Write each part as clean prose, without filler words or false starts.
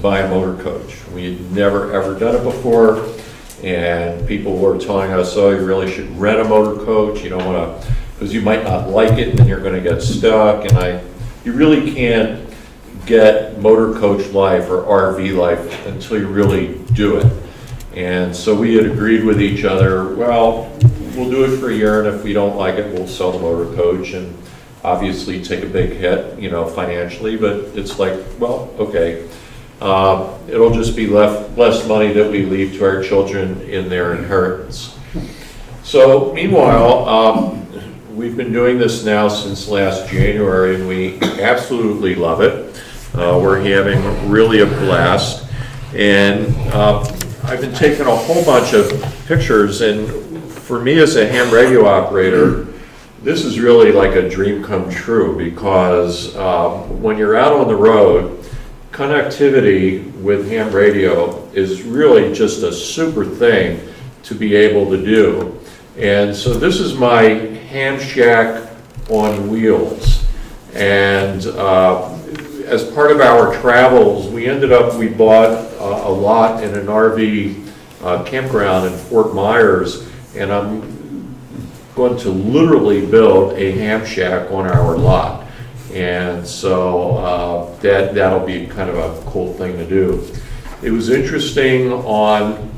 buy a motor coach. We had never ever done it before, and people were telling us, oh, you really should rent a motor coach. You don't want to, because you might not like it and then you're going to get stuck. And you really can't get motor coach life or RV life until you really do it. And so we had agreed with each other, well, we'll do it for a year, and if we don't like it, we'll sell the motor coach and obviously take a big hit, financially, but it's like, well, okay. It'll just be less money that we leave to our children in their inheritance. So meanwhile, we've been doing this now since last January, and we absolutely love it. We're having really a blast. And I've been taking a whole bunch of pictures, and for me as a ham radio operator, this is really like a dream come true, because when you're out on the road, connectivity with ham radio is really just a super thing to be able to do. And so this is my ham shack on wheels. And as part of our travels, we bought a lot in an RV campground in Fort Myers, and I'm going to literally build a ham shack on our lot. And so that'll be kind of a cool thing to do. It was interesting on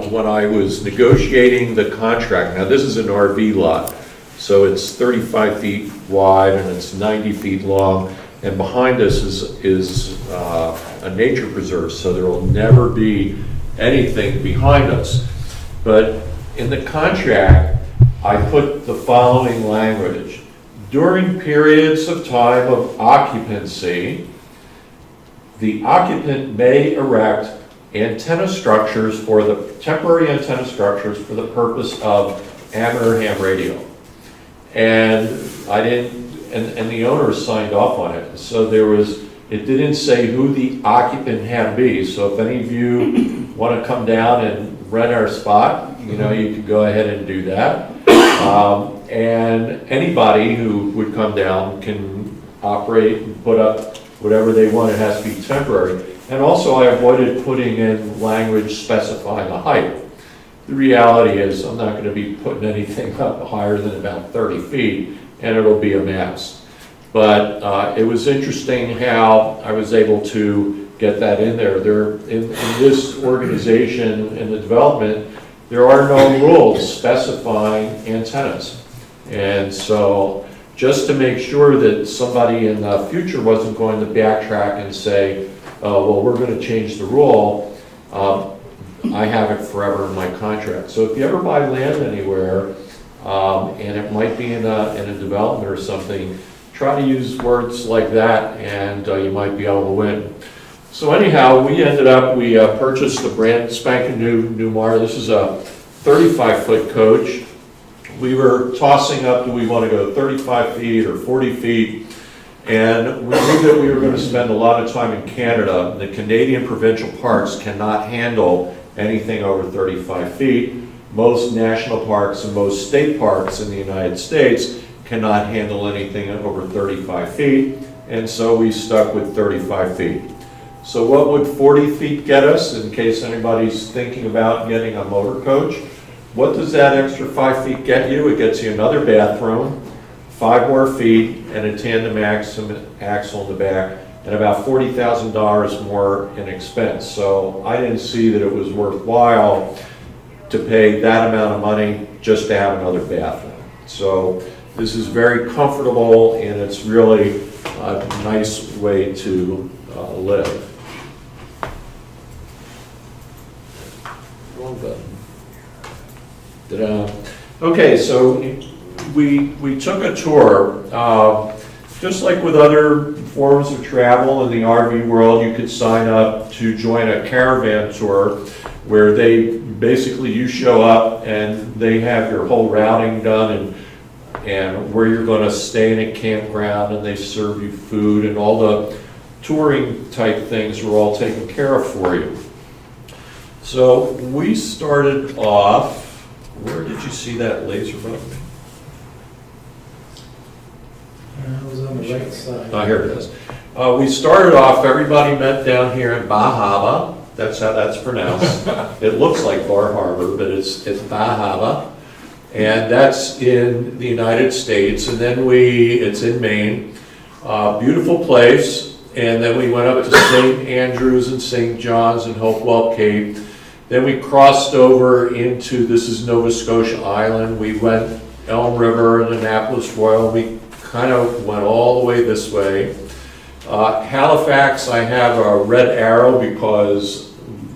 when I was negotiating the contract. Now this is an RV lot, so it's 35 feet wide and it's 90 feet long. And behind us is a nature preserve, so there will never be anything behind us. But in the contract, I put the following language. During periods of time of occupancy, the occupant may erect temporary antenna structures for the purpose of amateur ham radio. And and the owner signed off on it. So it didn't say who the occupant had to be. So if any of you want to come down and rent our spot, you could go ahead and do that. And anybody who would come down can operate and put up whatever they want. It has to be temporary. And also I avoided putting in language specifying a height. The reality is I'm not going to be putting anything up higher than about 30 feet, and it'll be a mess. But it was interesting how I was able to get that in there. In this organization, in the development, there are no rules specifying antennas. And so just to make sure that somebody in the future wasn't going to backtrack and say, well, we're going to change the rule, I have it forever in my contract. So if you ever buy land anywhere, and it might be in a development or something, try to use words like that, and you might be able to win. So anyhow, we purchased a brand spanking new Newmar. This is a 35-foot coach. We were tossing up, do we want to go 35 feet or 40 feet? And we knew that we were going to spend a lot of time in Canada. The Canadian provincial parks cannot handle anything over 35 feet. Most national parks and most state parks in the United States cannot handle anything over 35 feet. And so we stuck with 35 feet. So what would 40 feet get us, in case anybody's thinking about getting a motor coach? What does that extra 5 feet get you? It gets you another bathroom, 5 more feet, and a tandem axle in the back, and about $40,000 more in expense. So I didn't see that it was worthwhile to pay that amount of money just to have another bathroom. So this is very comfortable, and it's really a nice way to live. Wrong button. Okay, so we took a tour. Just like with other forms of travel in the RV world, you could sign up to join a caravan tour where you show up and they have your whole routing done and where you're going to stay in a campground, and they serve you food, and all the touring type things were all taken care of for you. So we started off, where did you see that laser button? It was on the right side. Oh, here it is. We started off, everybody met down here in Bahama. That's how that's pronounced. It looks like Bar Harbor, but it's Bahama. And that's in the United States. And then it's in Maine. Beautiful place. And then we went up to St. Andrews and St. John's and Hopewell Cape. Then we crossed over into, this is Nova Scotia Island. We went Elm River and Annapolis Royal. We kind of went all the way this way. Halifax, I have a red arrow because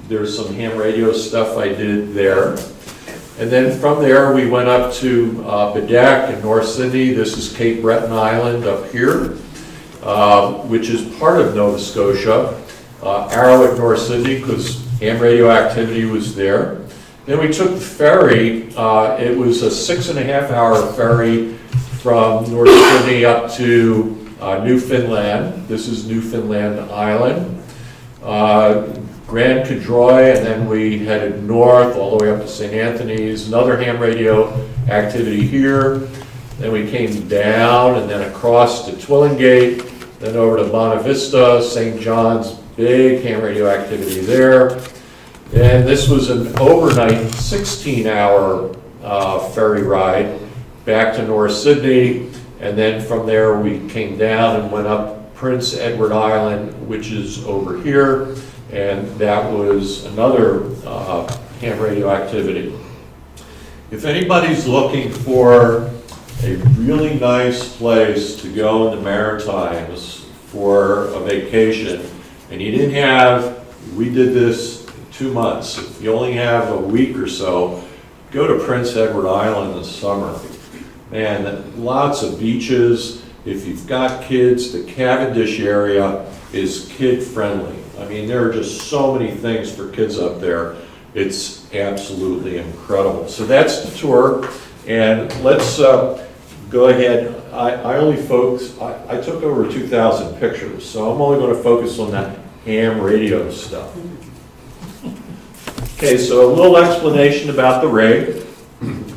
there's some ham radio stuff I did there. And then from there we went up to Bedeck in North Sydney. This is Cape Breton Island up here, which is part of Nova Scotia. Arrow at North Sydney because ham radio activity was there. Then we took the ferry. It was a 6.5-hour ferry from North Sydney up to Newfoundland. This is Newfoundland Island. Grand Cadroy, and then we headed north all the way up to St. Anthony's. Another ham radio activity here. Then we came down and then across to Twillingate, then over to Bonavista, Vista, St. John's, big ham radio activity there. And this was an overnight 16-hour ferry ride back to North Sydney. And then from there we came down and went up Prince Edward Island, which is over here. And that was another ham radio activity. If anybody's looking for a really nice place to go in the Maritimes for a vacation, and you didn't have, we did this 2 months, if you only have a week or so, go to Prince Edward Island in the summer. Man, lots of beaches. If you've got kids, the Cavendish area is kid-friendly. I mean, there are just so many things for kids up there. It's absolutely incredible. So that's the tour, and let's go ahead. I took over 2,000 pictures, so I'm only going to focus on that ham radio stuff. Okay, so a little explanation about the rig.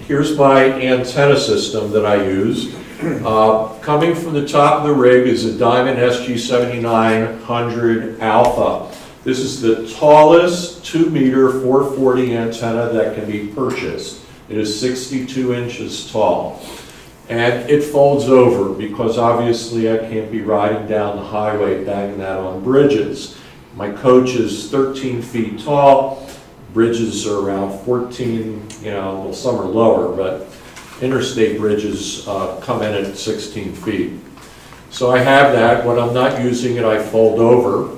Here's my antenna system that I use. Coming from the top of the rig is a Diamond SG7900 Alpha. This is the tallest 2-meter 440 antenna that can be purchased. It is 62 inches tall. And it folds over because obviously I can't be riding down the highway banging that on bridges. My coach is 13 feet tall. Bridges are around 14, well, some are lower, but interstate bridges come in at 16 feet. So I have that. When I'm not using it, I fold over.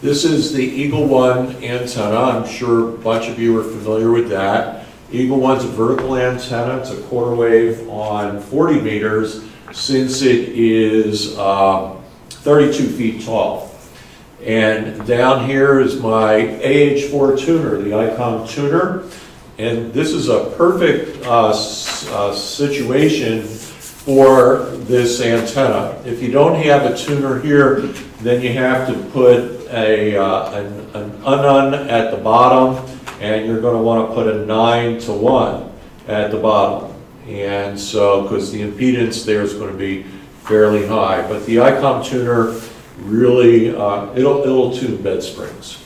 This is the Eagle One antenna. I'm sure a bunch of you are familiar with that. Eagle One's a vertical antenna. It's a quarter wave on 40 meters since it is 32 feet tall. And down here is my AH4 tuner, the ICOM tuner. And this is a perfect situation for this antenna. If you don't have a tuner here, then you have to put an unun at the bottom, and you're going to want to put a 9-to-1 at the bottom. And so, because the impedance there is going to be fairly high. But the ICOM tuner really, it'll tune bed springs.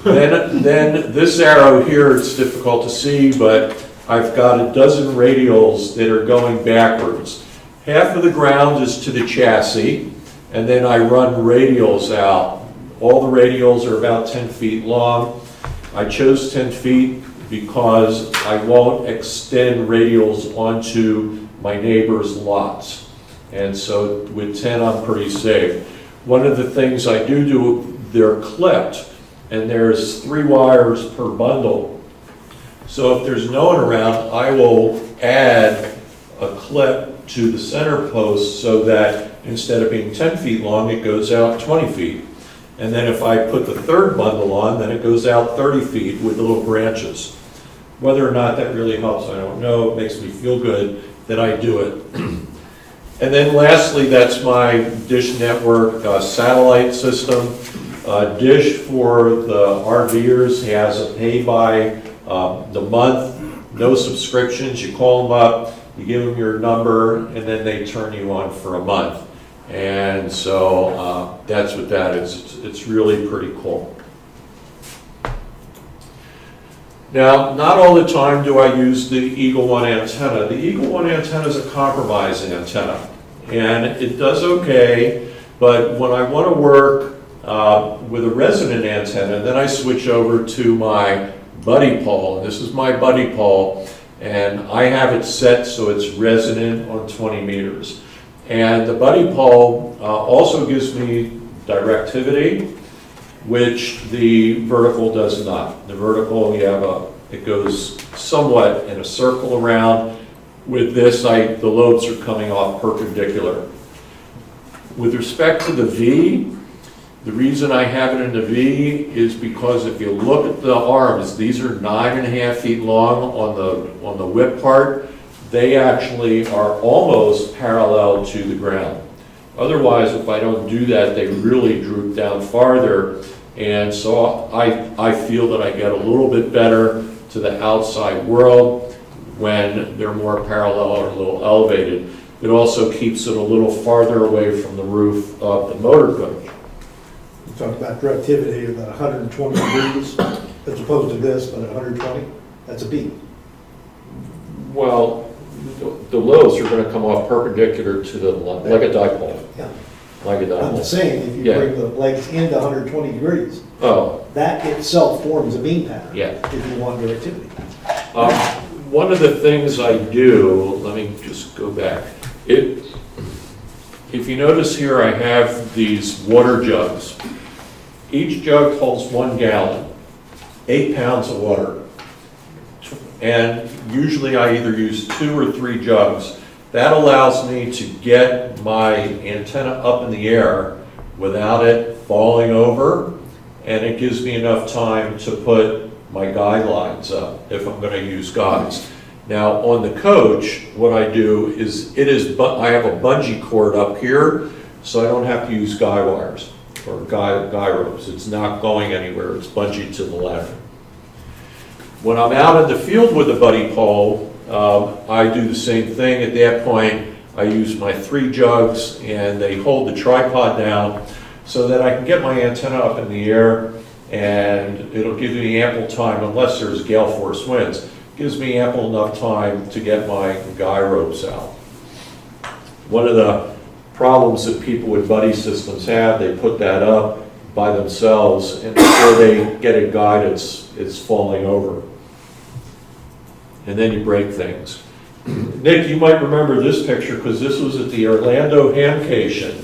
Then this arrow here, it's difficult to see, but I've got a dozen radials that are going backwards. Half of the ground is to the chassis, and then I run radials out. All the radials are about 10 feet long. I chose 10 feet because I won't extend radials onto my neighbor's lots. And so with 10, I'm pretty safe. One of the things I do, they're clipped, and there's 3 wires per bundle. So if there's no one around, I will add a clip to the center post so that instead of being 10 feet long, it goes out 20 feet. And then if I put the 3rd bundle on, then it goes out 30 feet with the little branches. Whether or not that really helps, I don't know. It makes me feel good that I do it. And then lastly, that's my Dish Network satellite system. Dish for the RVers has a pay by the month, no subscriptions. You call them up, you give them your number, and then they turn you on for a month. And so that's what that is. It's really pretty cool. Now, not all the time do I use the Eagle One antenna. The Eagle One antenna is a compromise antenna, and it does okay, but when I want to work with a resonant antenna, then I switch over to my buddy pole, and this is my buddy pole, and I have it set so it's resonant on 20 meters. And the buddy pole also gives me directivity, which the vertical does not. The vertical, it goes somewhat in a circle around. With this, the lobes are coming off perpendicular. With respect to the V, the reason I have it in the V is because if you look at the arms, these are 9.5 feet long on the whip part. They actually are almost parallel to the ground. Otherwise, if I don't do that, they really droop down farther. And so I feel that I get a little bit better to the outside world when they're more parallel or a little elevated. It also keeps it a little farther away from the roof of the motor coach. You talked about directivity of 120 degrees as opposed to this, but at 120, that's a beat. Well, the lobes are going to come off perpendicular to the, like a dipole. Yeah. Like a dipole. I'm just saying, if you bring the legs into 120 degrees, that itself forms a beam pattern. Yeah. If you want directivity. One of the things I do, let me just go back. If you notice here, I have these water jugs. Each jug holds 1 gallon, 8 pounds of water. And usually I either use 2 or 3 jugs. That allows me to get my antenna up in the air without it falling over, and it gives me enough time to put my guide lines up if I'm going to use guides. Now on the coach, what I do is I have a bungee cord up here, so I don't have to use guy wires or guy ropes. It's not going anywhere. It's bungee to the left. When I'm out in the field with the buddy pole, I do the same thing. At that point, I use my 3 jugs, and they hold the tripod down so that I can get my antenna up in the air, and it'll give me ample time, unless there's gale force winds, gives me ample enough time to get my guy ropes out. One of the problems that people with buddy systems have, they put that up by themselves, and before they get it guide, it's falling over. And then you break things. Nick, you might remember this picture because this was at the Orlando Hamcation.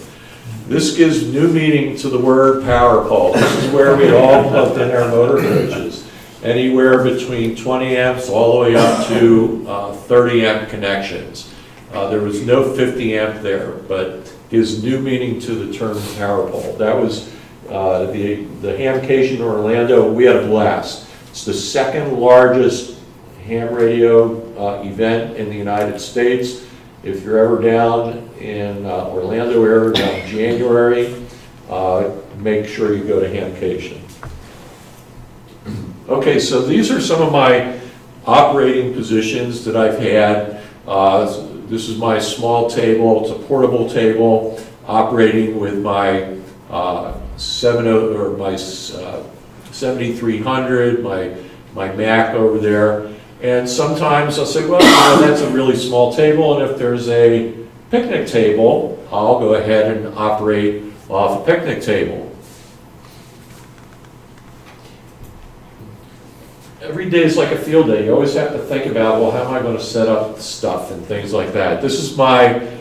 This gives new meaning to the word power pole. This is where we all plugged in our motor coaches. Anywhere between 20 amps all the way up to 30 amp connections. There was no 50 amp there, but gives new meaning to the term power pole. That was the Hamcation in Orlando. We had a blast. It's the 2nd largest ham radio event in the United States. If you're ever down in Orlando area in January, make sure you go to Hamcation. Okay, so these are some of my operating positions that I've had. This is my small table. It's a portable table operating with my 7300, my Mac over there. And sometimes I'll say, well, that's a really small table, and if there's a picnic table, I'll go ahead and operate off a picnic table. Every day is like a field day. You always have to think about, well, how am I going to set up stuff and things like that. This is what I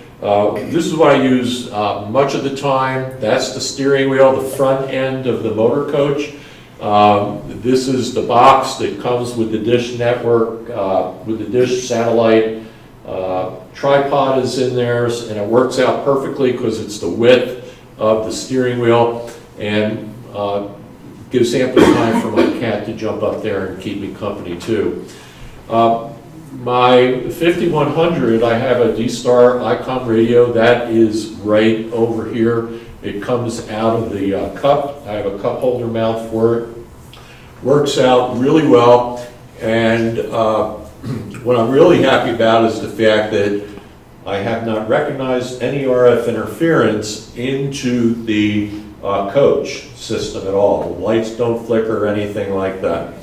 use much of the time. That's the steering wheel, the front end of the motor coach. This is the box that comes with the dish network, with the dish satellite. Tripod is in there, and it works out perfectly because it's the width of the steering wheel, and gives ample time for my cat to jump up there and keep me company too. My 5100, I have a D-Star ICOM radio. That is right over here. It comes out of the cup. I have a cup holder mount for it. Works out really well. And what I'm really happy about is the fact that I have not recognized any RF interference into the coach system at all. The lights don't flicker or anything like that.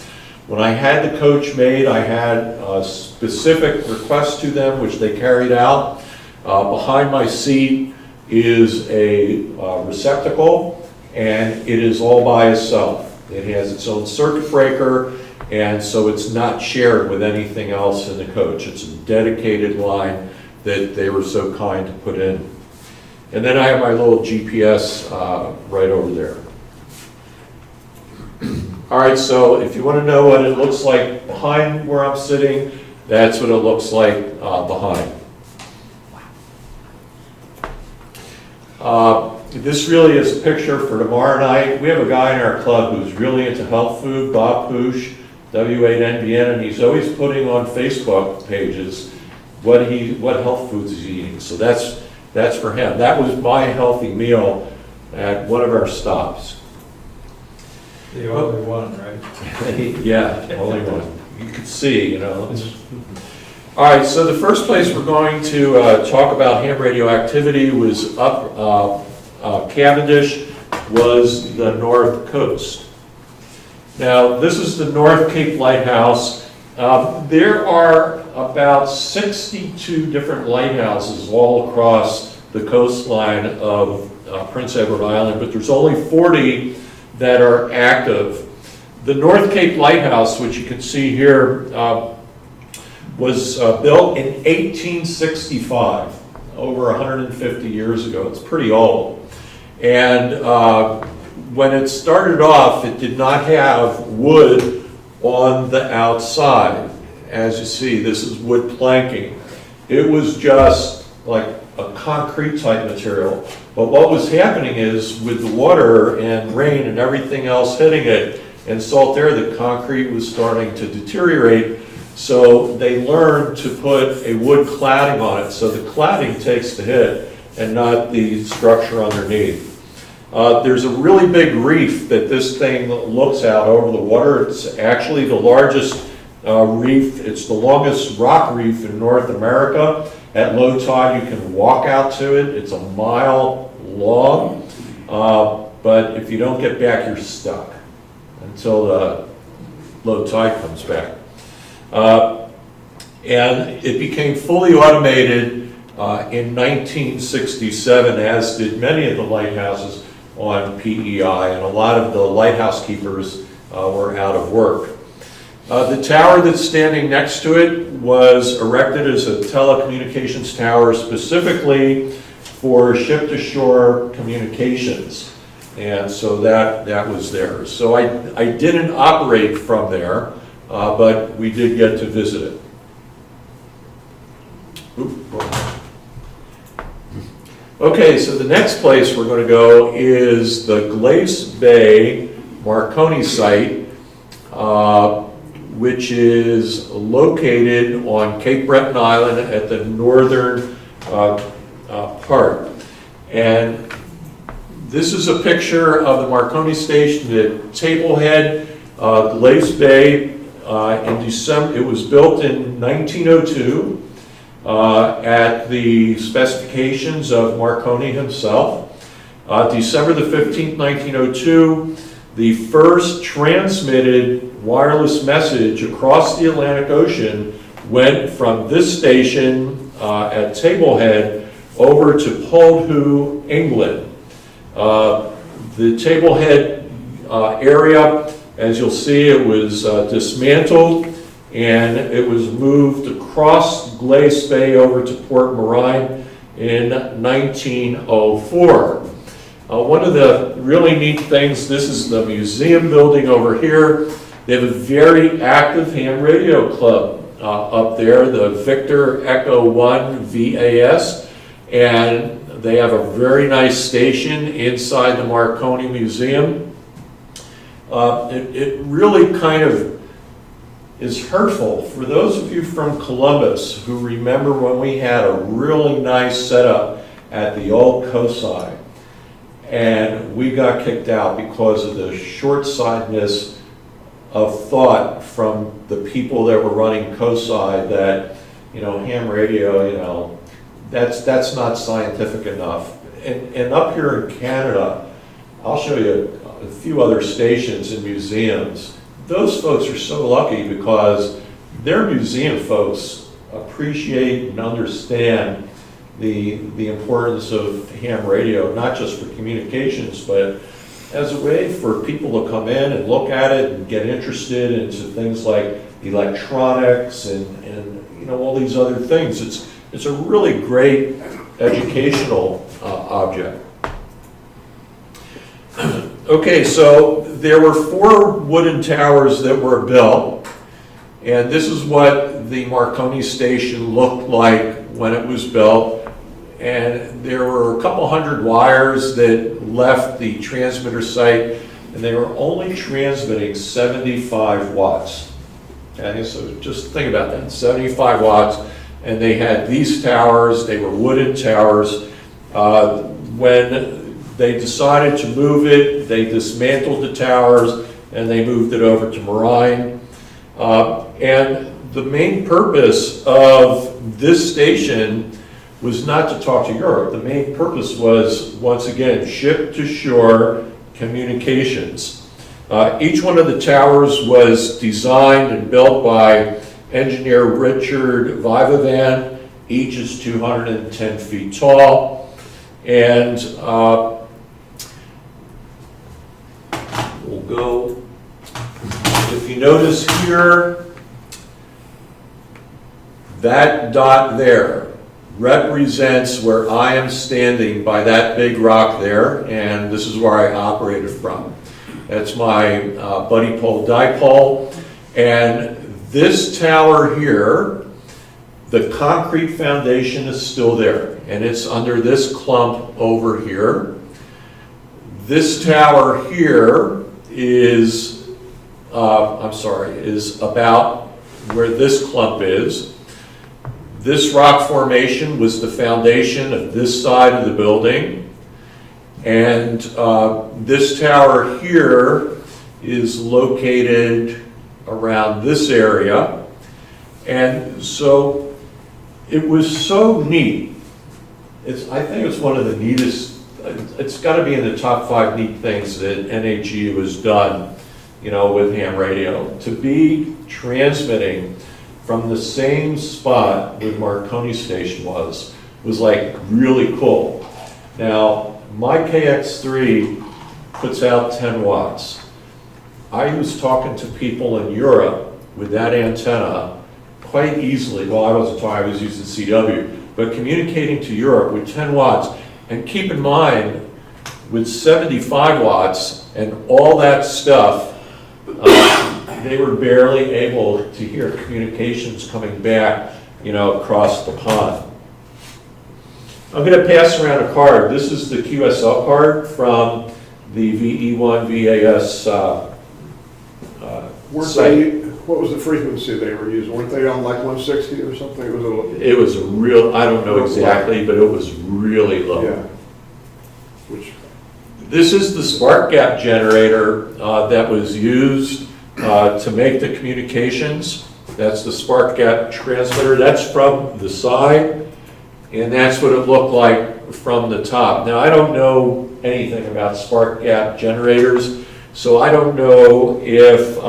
When I had the coach made, I had specific requests to them, which they carried out. Behind my seat is a receptacle, and it is all by itself. It has its own circuit breaker, and so it's not shared with anything else in the coach. It's a dedicated line that they were so kind to put in. And then I have my little GPS right over there. All right, so if you want to know what it looks like behind where I'm sitting, that's what it looks like behind. This really is a picture for tomorrow night. We have a guy in our club who's really into health food, Bob Poosh, W8NBN, and he's always putting on Facebook pages what health foods he's eating. So that's for him. That was my healthy meal at one of our stops. The only one, right? Yeah, only one. You could see, you know. All right, so the first place we're going to talk about ham radioactivity was up Cavendish, was the North Coast. Now, this is the North Cape Lighthouse. There are about 62 different lighthouses all across the coastline of Prince Edward Island, but there's only 40 that are active. The North Cape Lighthouse, which you can see here, was built in 1865, over 150 years ago. It's pretty old. And when it started off, it did not have wood on the outside. As you see, this is wood planking. It was just like a concrete type material. But what was happening is with the water and rain and everything else hitting it and salt air, the concrete was starting to deteriorate. So they learned to put a wood cladding on it. So the cladding takes the hit and not the structure underneath. There's a really big reef that this thing looks out over the water. It's actually the largest reef. It's the longest rock reef in North America. At low tide, you can walk out to it. It's a mile long, but if you don't get back, you're stuck until the low tide comes back. And it became fully automated in 1967, as did many of the lighthouses on PEI, and a lot of the lighthouse keepers were out of work. The tower that's standing next to it was erected as a telecommunications tower specifically for ship-to-shore communications. And so that was there. So I didn't operate from there, but we did get to visit it. Okay, so the next place we're going to go is the Glace Bay Marconi site, which is located on Cape Breton Island at the northern part. And this is a picture of the Marconi station at Tablehead, Glace Bay. In December, it was built in 1902 at the specifications of Marconi himself. December the 15th, 1902, the first transmitted wireless message across the Atlantic Ocean went from this station at Tablehead over to Poldhu, England. The Tablehead area, as you'll see, it was dismantled and it was moved across Glace Bay over to Port Marine in 1904. One of the really neat things, this is the museum building over here. They have a very active ham radio club up there, the Victor Echo 1 VAS, and they have a very nice station inside the Marconi Museum. It really kind of is hurtful for those of you from Columbus who remember when we had a really nice setup at the old COSI, and we got kicked out because of the short-sightedness of thought from the people that were running COSI that, you know, ham radio, you know, that's not scientific enough. And up here in Canada, I'll show you a few other stations and museums. Those folks are so lucky because their museum folks appreciate and understand the importance of ham radio, not just for communications, but as a way for people to come in and look at it and get interested into things like electronics and you know, all these other things. It's a really great educational object. Okay, so there were 4 wooden towers that were built, and this is what the Marconi station looked like when it was built. And there were a couple hundred wires that left the transmitter site, and they were only transmitting 75 watts. Okay, so just think about that, 75 watts. And they had these towers, they were wooden towers. When they decided to move it, they dismantled the towers and they moved it over to Marine. And the main purpose of this station was not to talk to Europe. The main purpose was, once again, ship-to-shore communications. Each one of the towers was designed and built by engineer Richard Vivavan. Each is 210 feet tall. And we'll go, if you notice here, that dot there represents where I am standing by that big rock there, and this is where I operated from. That's my buddy pole dipole, and this tower here, the concrete foundation is still there, and it's under this clump over here. This tower here is, is about where this clump is. This rock formation was the foundation of this side of the building. And this tower here is located around this area. And so it was so neat. I think it's one of the neatest, it's got to be in the top 5 neat things that N8GU has done, you know, with ham radio. To be transmitting from the same spot where Marconi station was like really cool. Now, my KX3 puts out 10 watts. I was talking to people in Europe with that antenna quite easily. Well, I wasn't talking, I was using CW, but communicating to Europe with 10 watts. And keep in mind, with 75 watts and all that stuff, they were barely able to hear communications coming back, you know, across the pond. I'm going to pass around a card. This is the QSL card from the VE1 VAS site. What was the frequency they were using? Weren't they on like 160 or something? It was a real, I don't know exactly, but it was really low. Yeah. This is the spark gap generator that was used to make the communications. That's the spark gap transmitter. That's from the side, and that's what it looked like from the top. Now, I don't know anything about spark gap generators, so I don't know if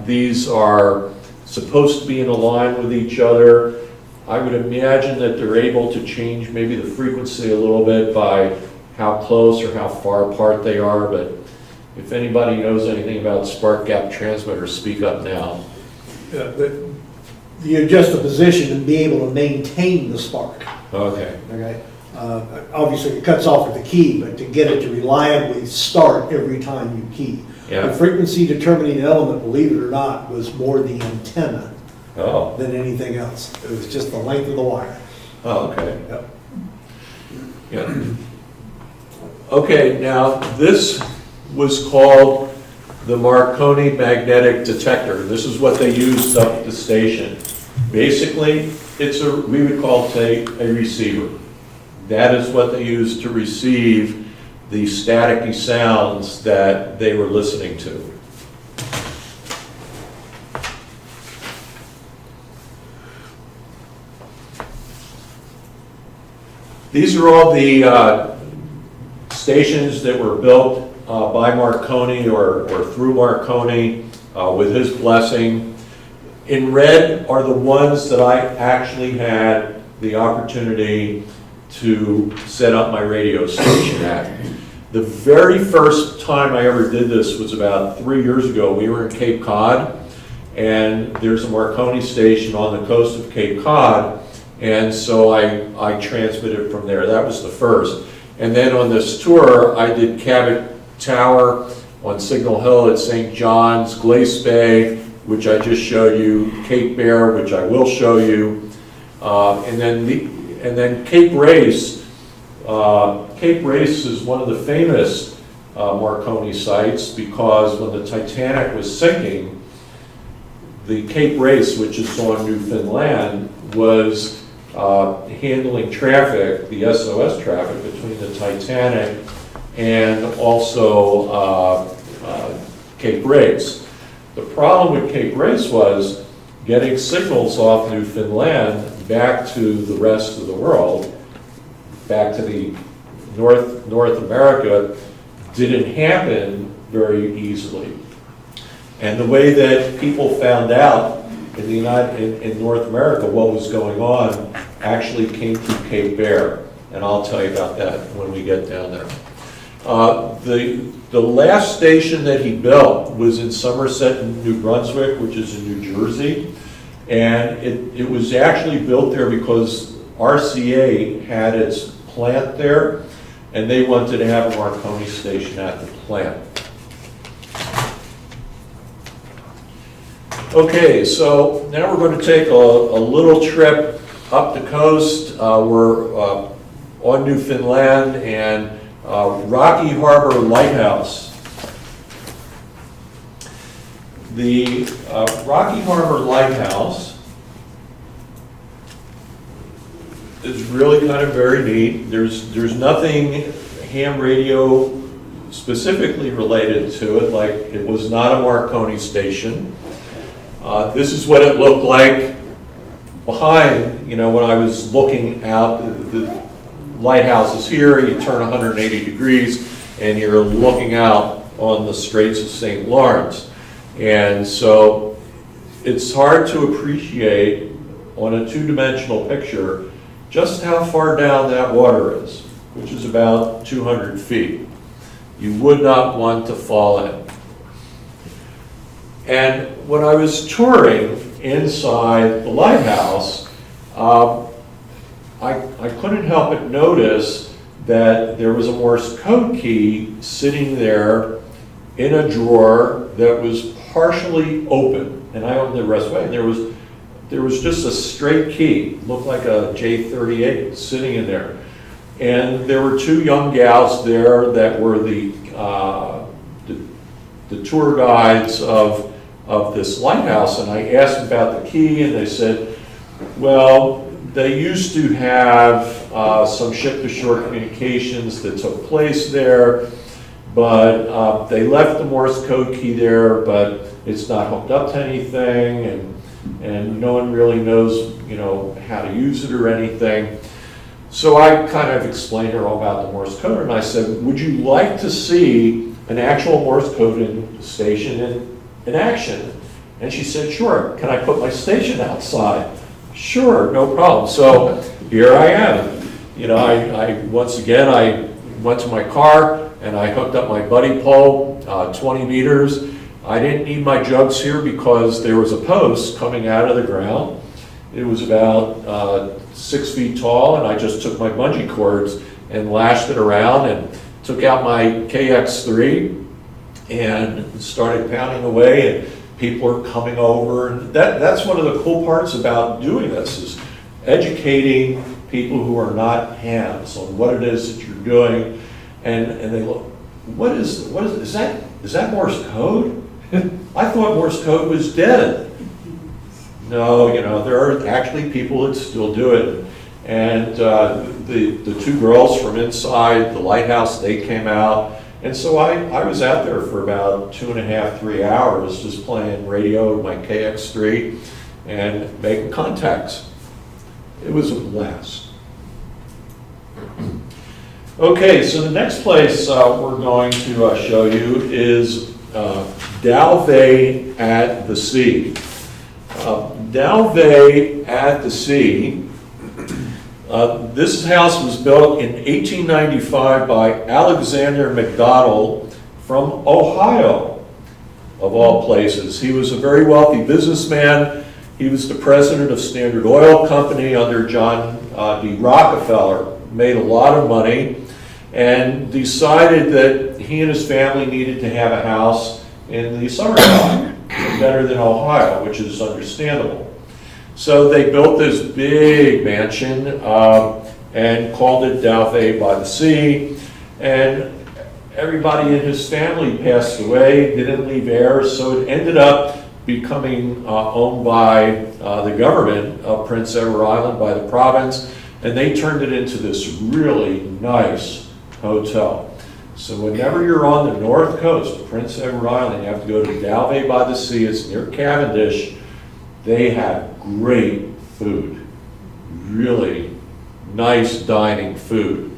these are supposed to be in a line with each other. I would imagine that they're able to change maybe the frequency a little bit by how close or how far apart they are, but if anybody knows anything about spark gap transmitters, speak up now. You adjust the position and be able to maintain the spark. Okay. Okay. Obviously, it cuts off with the key, but to get it to reliably start every time you key. Yeah. The frequency determining element, believe it or not, was more the antenna than anything else. It was just the length of the wire. Oh, okay. Yep. Yeah. Okay, now this was called the Marconi magnetic detector. This is what they used up at the station. Basically, we would call it a receiver. That is what they used to receive the staticky sounds that they were listening to. These are all the stations that were built by Marconi or through Marconi with his blessing. In red are the ones that I actually had the opportunity to set up my radio station at. The very first time I ever did this was about 3 years ago. We were in Cape Cod, and there's a Marconi station on the coast of Cape Cod, and so I transmitted from there. That was the first. And then on this tour, I did Cabot Tower on Signal Hill at St. John's, Glace Bay, which I just showed you, Cape Bear, which I will show you, and then Cape Race. Cape Race is one of the famous Marconi sites because when the Titanic was sinking, the Cape Race, which is on Newfoundland, was handling traffic, the SOS traffic between the Titanic and also Cape Race. The problem with Cape Race was getting signals off Newfoundland back to the rest of the world, back to the North America, didn't happen very easily. And the way that people found out in North America what was going on actually came through Cape Bear, and I'll tell you about that when we get down there. The last station that he built was in Somerset, New Brunswick, which is in New Jersey, and it was actually built there because RCA had its plant there, and they wanted to have a Marconi station at the plant. Okay, so now we're going to take a little trip up the coast. We're on Newfoundland and Rocky Harbor Lighthouse. The Rocky Harbor Lighthouse is really kind of very neat. There's nothing ham radio specifically related to it, like it was not a Marconi station. This is what it looked like behind, when I was looking out. The lighthouse is here, you turn 180 degrees, and you're looking out on the Straits of St. Lawrence. And so it's hard to appreciate on a two-dimensional picture just how far down that water is, which is about 200 feet. You would not want to fall in. And when I was touring inside the lighthouse, I couldn't help but notice that there was a Morse code key sitting there in a drawer that was partially open. And I opened the rest of it, and there was just a straight key, looked like a J38 sitting in there. And there were two young gals there that were the tour guides of this lighthouse, and I asked them about the key, and they said, well, they used to have some ship-to-shore communications that took place there, but they left the Morse code key there, but it's not hooked up to anything, and no one really knows, how to use it or anything. So I kind of explained her all about the Morse code, and I said, would you like to see an actual Morse code station in action? And she said, sure. Can I put my station outside? Sure, no problem. So here I am. I once again, I went to my car and I hooked up my buddy pole, 20 meters. I didn't need my jugs here because there was a post coming out of the ground. It was about 6 feet tall, and I just took my bungee cords and lashed it around and took out my KX3 and started pounding away, and people are coming over. And that's one of the cool parts about doing this, is educating people who are not hams on what it is that you're doing. And they look, what is that Morse code? I thought Morse code was dead. No, there are actually people that still do it. And the two girls from inside the lighthouse, they came out. And so I was out there for about 2.5, 3 hours just playing radio with my KX3 and making contacts. It was a blast. Okay, so the next place we're going to show you is Dalvey at the Sea. Dalvey at the Sea, this house was built in 1895 by Alexander McDonald from Ohio, of all places. He was a very wealthy businessman. He was the president of Standard Oil Company under John D. Rockefeller, made a lot of money, and decided that he and his family needed to have a house in the summertime, better than Ohio, which is understandable. So they built this big mansion and called it Dalvey by the Sea, and everybody in his family passed away, didn't leave heirs, so it ended up becoming owned by the government of Prince Edward Island, by the province, and they turned it into this really nice hotel. So whenever you're on the north coast of Prince Edward Island, you have to go to Dalvey by the Sea. It's near Cavendish. They have great food, really nice dining food.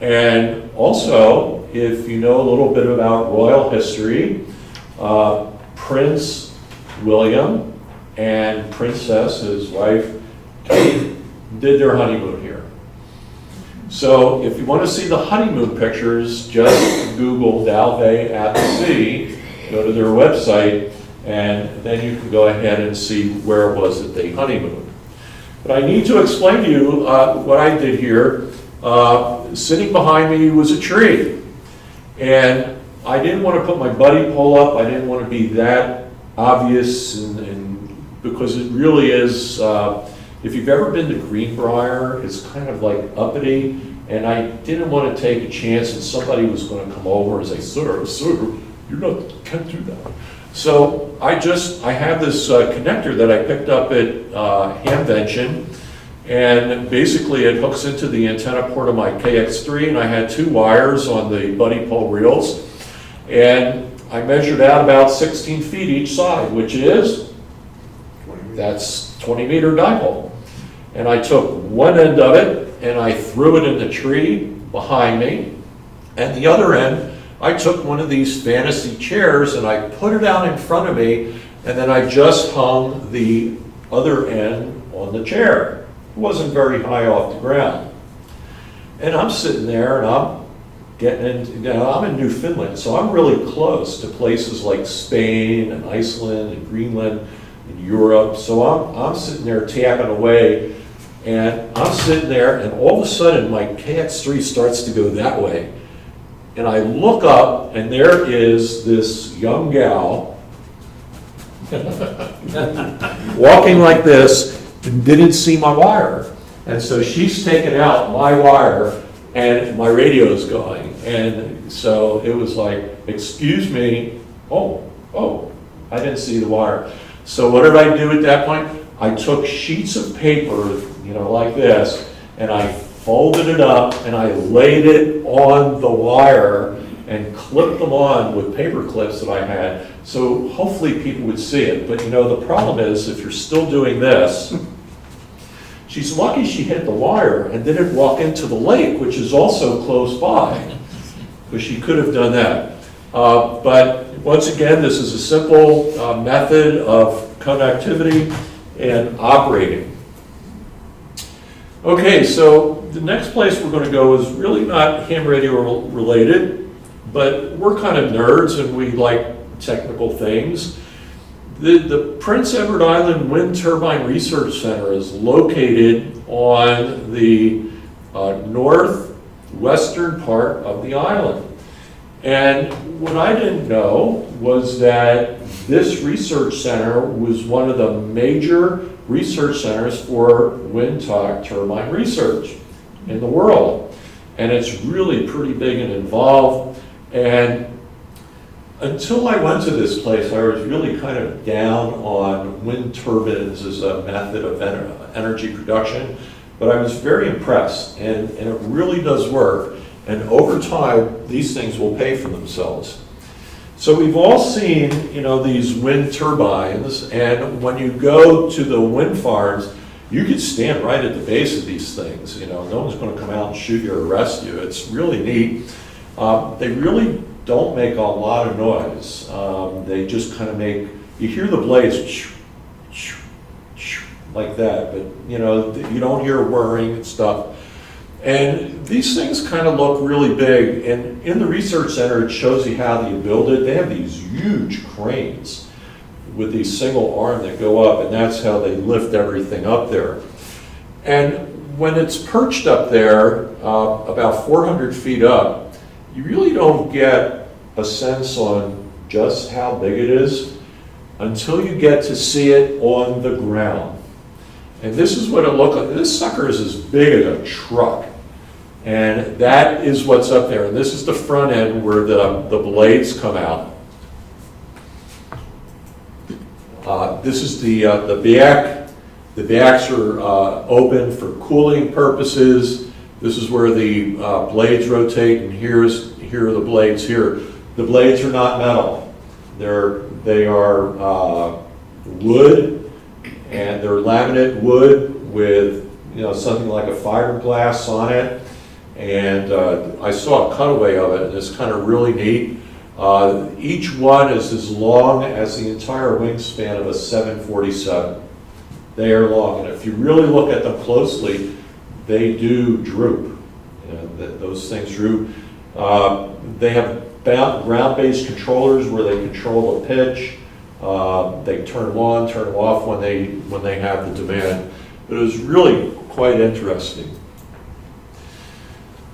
And also, if you know a little bit about royal history, Prince William and Princess, his wife, Kate, did their honeymoon here. So if you want to see the honeymoon pictures, just Google Dalvey at the Sea, go to their website, and then you can go ahead and see where it was that they honeymooned. But I need to explain to you what I did here. Sitting behind me was a tree, and I didn't want to put my buddy pole up. I didn't want to be that obvious, and because it really is, if you've ever been to Greenbrier, it's kind of like uppity, and I didn't want to take a chance that somebody was going to come over and say, sir, can't do that. So I have this connector that I picked up at Hamcation, and basically it hooks into the antenna port of my KX3, and I had 2 wires on the buddy pole reels, and I measured out about 16 feet each side, which is, that's 20-meter dipole. And I took one end of it and I threw it in the tree behind me, and the other end I took one of these fantasy chairs and I put it out in front of me, and then I just hung the other end on the chair. It wasn't very high off the ground. And I'm sitting there and I'm getting in, I'm in Newfoundland, so I'm really close to places like Spain and Iceland and Greenland and Europe. So I'm sitting there tapping away, and I'm sitting there, and all of a sudden my KX3 starts to go that way. And I look up, and there is this young gal walking like this, and didn't see my wire. And so she's taken out my wire, and my radio's going. And so it was like, excuse me, oh, I didn't see the wire. So what did I do at that point? I took sheets of paper, like this, and I folded it up and I laid it on the wire and clipped them on with paper clips that I had. So hopefully people would see it. But the problem is, if you're still doing this, she's lucky she hit the wire and didn't walk into the lake, which is also close by, because she could have done that. But once again, this is a simple method of connectivity and operating. Okay, so the next place we're going to go is really not ham radio related, but we're kind of nerds and we like technical things. The Prince Edward Island Wind Turbine Research Center is located on the northwestern part of the island. And what I didn't know was that this research center was one of the major research centers for wind turbine research in the world. And it's really pretty big and involved. And until I went to this place, I was really kind of down on wind turbines as a method of energy production. But I was very impressed, and it really does work. And over time, these things will pay for themselves. So we've all seen, these wind turbines, and when you go to the wind farms, you could stand right at the base of these things, you know, no one's gonna come out and shoot you or arrest you. It's really neat. They really don't make a lot of noise. They just kind of make, you hear the blades like that, but you know, you don't hear whirring and stuff. And these things kind of look really big, and in the research center it shows you how you build it. They have these huge cranes with these single arm that go up, and that's how they lift everything up there. And when it's perched up there, about 400 feet up, you really don't get a sense on just how big it is until you get to see it on the ground. And this is what it looked like. This sucker is as big as a truck. And that is what's up there. And this is the front end where the blades come out. This is the back. The backs are open for cooling purposes. This is where the blades rotate, and here are the blades here. The blades are not metal. They are wood. And they're laminate wood with, you know, something like a fiberglass on it. And I saw a cutaway of it, and it's kind of really neat. Each one is as long as the entire wingspan of a 747. They are long, and if you really look at them closely, they do droop. You know, those things droop. They have ground-based controllers where they control the pitch. They turn them on, turn them off when they have the demand. But it was really quite interesting.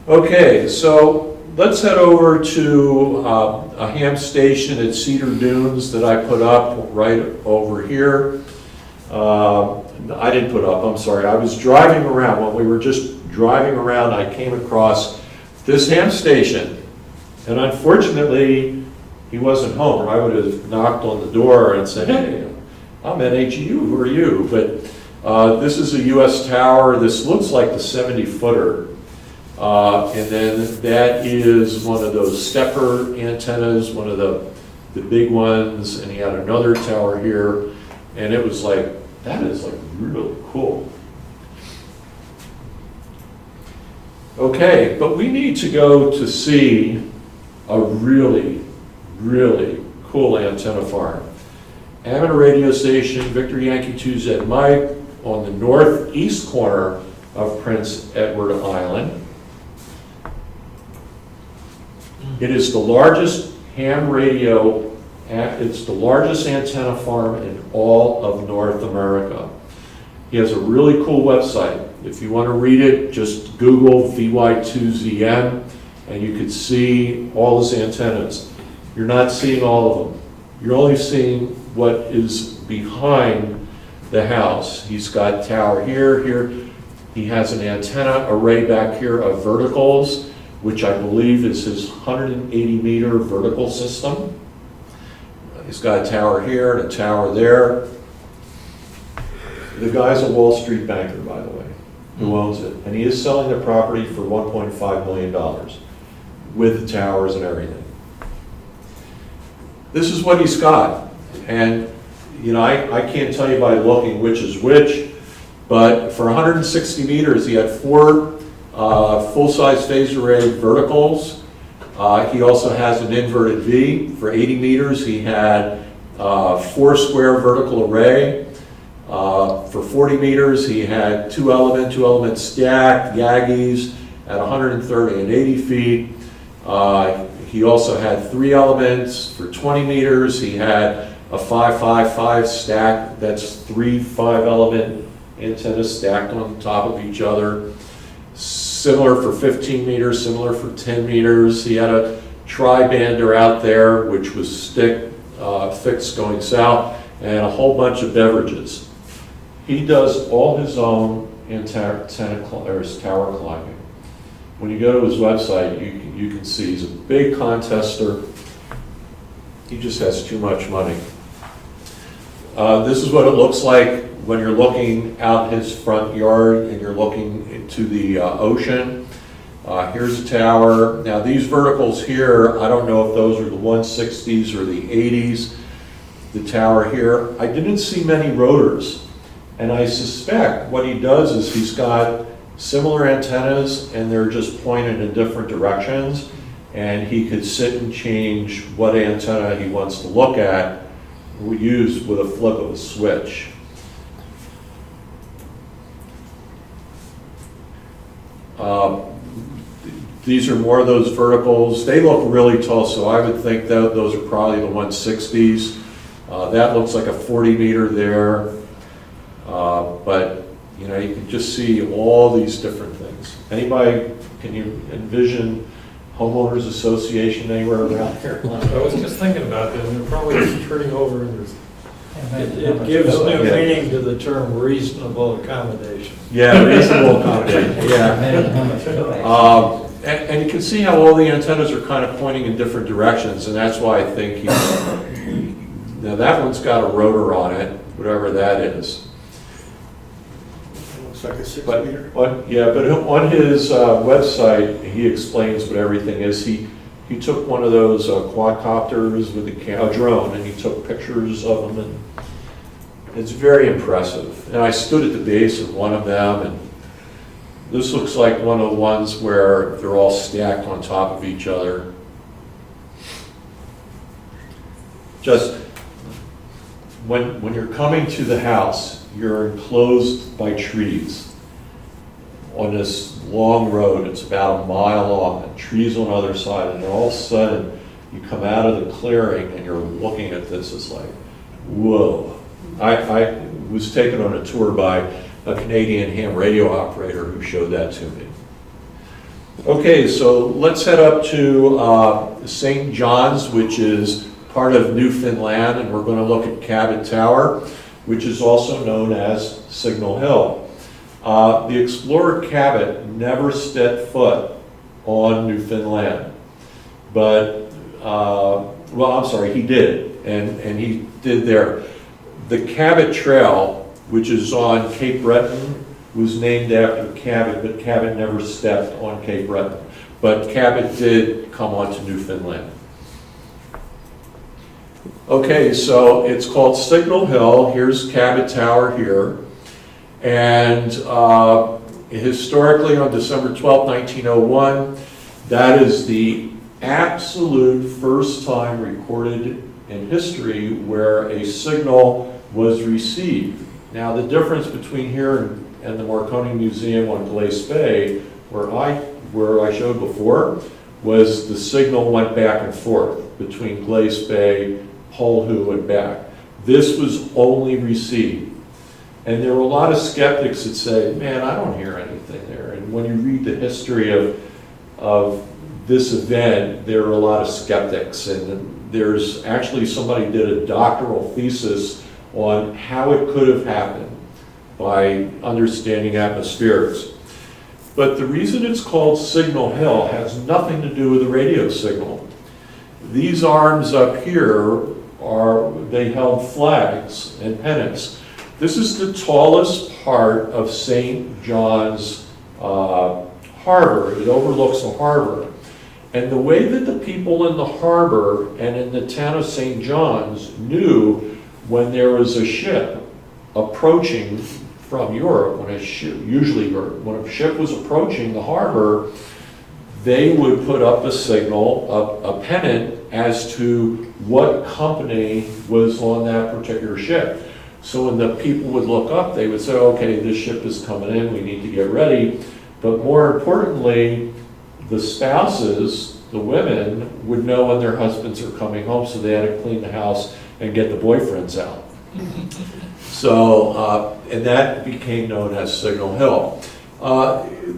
Okay, so let's head over to a ham station at Cedar Dunes that I put up right over here. I didn't put up, I'm sorry. I was driving around. When we were just driving around, I came across this ham station. And unfortunately, he wasn't home, or I would have knocked on the door and said, hey, I'm N8GU, who are you? But this is a US tower. This looks like the 70-footer. And then that is one of those stepper antennas, one of the big ones, and he had another tower here. And it was like, that is like really cool. Okay, but we need to go to see a really cool antenna farm. Amateur radio station, Victor Yankee 2Z Mike, on the northeast corner of Prince Edward Island. It is the largest ham radio, it's the largest antenna farm in all of North America. He has a really cool website. If you want to read it, just Google VY2ZM, and you can see all his antennas. You're not seeing all of them. You're only seeing what is behind the house. He's got tower here. He has an antenna array back here of verticals, which I believe is his 180-meter vertical system. He's got a tower here and a tower there. The guy's a Wall Street banker, by the way, who owns it. And he is selling the property for $1.5 million with the towers and everything. This is what he's got. And, you know, I can't tell you by looking which is which, but for 160 meters, he had 4 full-size phase array verticals. He also has an inverted V. For 80 meters, he had 4 square vertical array. For 40 meters, he had 2 element stacked, Yagis at 130 and 80 feet. He also had 3 elements. For 20 meters, he had a 5-5-5 stack. That's 3 5-element antennas stacked on top of each other. Similar for 15 meters, similar for 10 meters. He had a tri-bander out there, which was fixed going south, and a whole bunch of beverages. He does all his own tower climbing. When you go to his website, you can see he's a big contester. He just has too much money. This is what it looks like when you're looking out his front yard and you're looking into the ocean. Here's a tower. Now these verticals here, I don't know if those are the 160s or the 80s. The tower here, I didn't see many rotors. And I suspect what he does is he's got similar antennas and they're just pointed in different directions, and he could sit and change what antenna he wants to look at, we use with a flip of a switch. These are more of those verticals. They look really tall, so I would think that those are probably the 160s. That looks like a 40 meter there. But you know, you can just see all these different things. Anybody, can you envision homeowners association anywhere around here? I was just thinking about that, and they're probably just turning over, and it gives new meaning to the term reasonable accommodation. Yeah, reasonable accommodation, yeah. And you can see how all the antennas are kind of pointing in different directions, and that's why I think now that one's got a rotor on it, whatever that is. Looks like a 6 But meter. but on his website, he explains what everything is. He took one of those quadcopters with a drone, and he took pictures of them, and it's very impressive. And I stood at the base of one of them, and this looks like one of the ones where they're all stacked on top of each other. Just when you're coming to the house, you're enclosed by trees on this long road. It's about a mile long, and trees on the other side, and all of a sudden you come out of the clearing and you're looking at this. It's like, whoa. I was taken on a tour by a Canadian ham radio operator who showed that to me. Okay, so let's head up to St. John's, which is part of Newfoundland, and we're going to look at Cabot Tower, which is also known as Signal Hill. The explorer Cabot never stepped foot on Newfoundland, but, well, I'm sorry, he did, and he did there. The Cabot Trail, which is on Cape Breton, was named after Cabot, but Cabot never stepped on Cape Breton. But Cabot did come onto Newfoundland. Okay, so it's called Signal Hill. Here's Cabot Tower here. And historically on December 12, 1901, that is the absolute first time recorded in history where a signal was received. Now the difference between here and the Marconi Museum on Glace Bay, where I showed before, was the signal went back and forth between Glace Bay, Polhu, and back. This was only received. And there were a lot of skeptics that say, man, I don't hear anything there. And when you read the history of this event, there are a lot of skeptics. And there's actually somebody did a doctoral thesis on how it could have happened by understanding atmospherics. But the reason it's called Signal Hill has nothing to do with the radio signal. These arms up here they held flags and pennants. This is the tallest part of St. John's harbor. It overlooks the harbor. And the way that the people in the harbor and in the town of St. John's knew when there was a ship approaching from Europe, when a ship was approaching the harbor, they would put up a signal, a pennant as to what company was on that particular ship. So when the people would look up, they would say, okay, this ship is coming in, we need to get ready. But more importantly, the spouses, the women, would know when their husbands are coming home, so they had to clean the house and get the boyfriends out. So, and that became known as Signal Hill.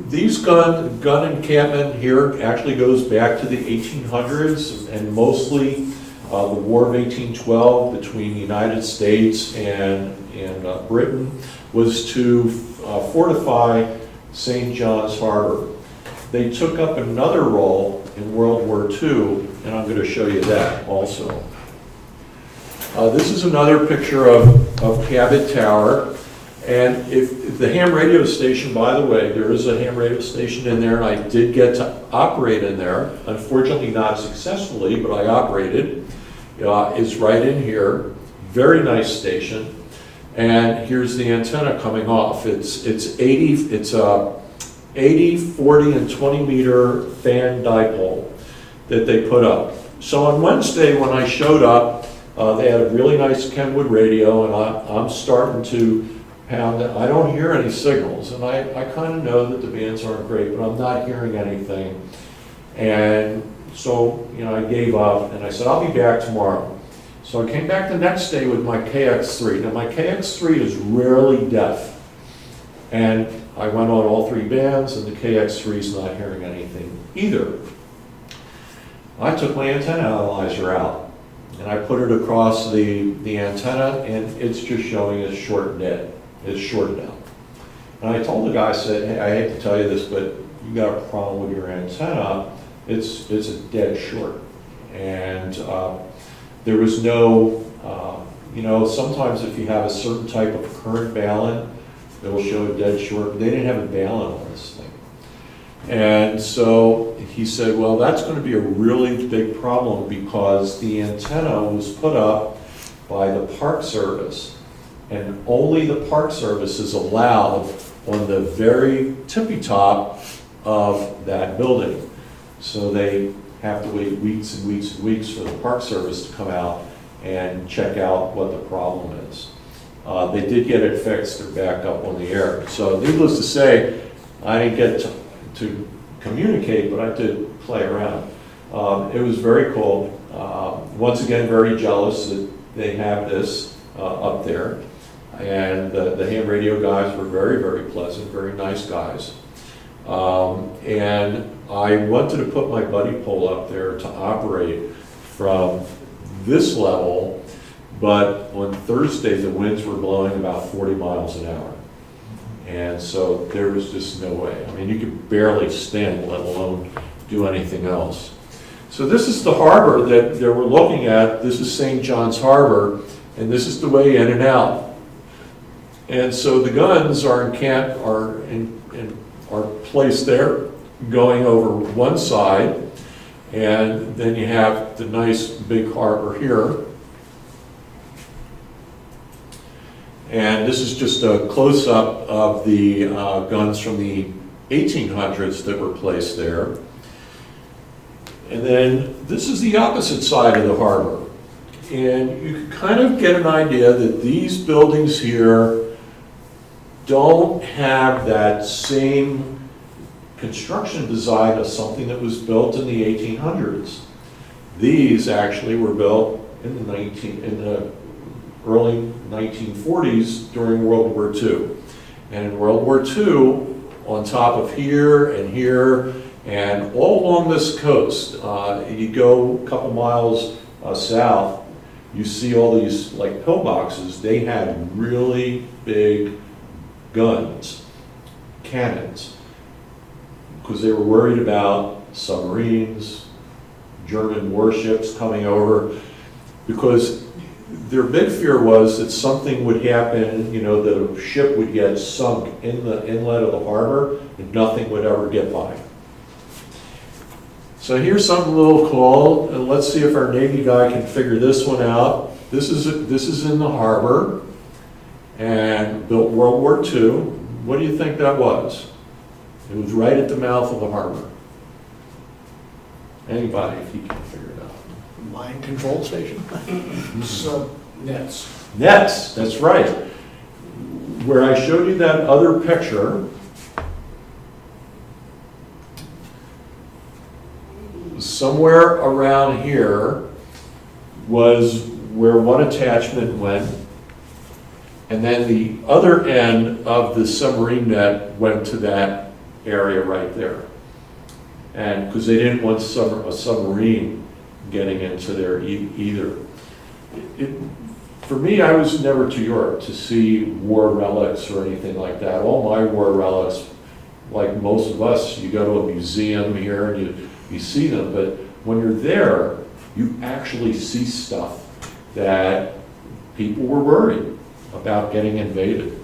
These gun encampment here actually goes back to the 1800s, and mostly the War of 1812 between the United States and Britain was to fortify St. John's Harbor. They took up another role in World War II, and I'm going to show you that also. This is another picture of Cabot Tower. And if the ham radio station, by the way, there is a ham radio station in there, and I did get to operate in there. Unfortunately, not successfully, but I operated. Is right in here. Very nice station. And here's the antenna coming off. It's 80, 40, and 20 meter fan dipole that they put up. So on Wednesday when I showed up, they had a really nice Kenwood radio, and I'm starting to pound it. I don't hear any signals, and I kind of know that the bands aren't great, but I'm not hearing anything. And so, you know, I gave up, and I said, I'll be back tomorrow. So I came back the next day with my KX3. Now my KX3 is rarely deaf, and I went on all 3 bands, and the KX3 is not hearing anything either. I took my antenna analyzer out, and I put it across the antenna, and it's just showing as short dead. It's shorted out. And I told the guy, I said, hey, I hate to tell you this, but you got a problem with your antenna. It's a dead short. And there was no, you know, sometimes if you have a certain type of current balun, it will show a dead short. They didn't have a balun on this thing. And so he said, well, that's going to be a really big problem because the antenna was put up by the Park Service, and only the Park Service is allowed on the very tippy top of that building. So they have to wait weeks and weeks and weeks for the Park Service to come out and check out what the problem is. They did get it fixed. They're back up on the air. So needless to say, I didn't get to communicate, but I did play around. It was very cool. Once again, very jealous that they have this up there. And the ham radio guys were very, very pleasant, very nice guys. And I wanted to put my buddy pole up there to operate from this level, but on Thursday the winds were blowing about 40 miles an hour. And so there was just no way. I mean, you could barely stand, let alone do anything else. So this is the harbor that we're looking at. This is St. John's Harbor, and this is the way in and out. And so the guns are placed there, going over one side, and then you have the nice big harbor here. And this is just a close-up of the guns from the 1800s that were placed there. And then this is the opposite side of the harbor. And you can kind of get an idea that these buildings here don't have that same construction design as something that was built in the 1800s. These actually were built in the early 1940s during World War II. And in World War II, on top of here and here, and all along this coast, you go a couple miles south, you see all these like pillboxes. They had really big guns, cannons, because they were worried about submarines, German warships coming over, because their big fear was that something would happen, you know, that a ship would get sunk in the inlet of the harbor and nothing would ever get by. So here's something a little cool, and let's see if our Navy guy can figure this one out. This is in the harbor, and built World War II. What do you think that was? It was right at the mouth of the harbor. Anybody, if you can figure it out. Mine control station. Nets. Nets, that's right. Where I showed you that other picture, somewhere around here was where one attachment went, and then the other end of the submarine net went to that area right there. And because they didn't want a submarine getting into there either. For me, I was never to Europe to see war relics or anything like that. All my war relics, like most of us, you go to a museum here and you see them, but when you're there, you actually see stuff that people were worried about getting invaded.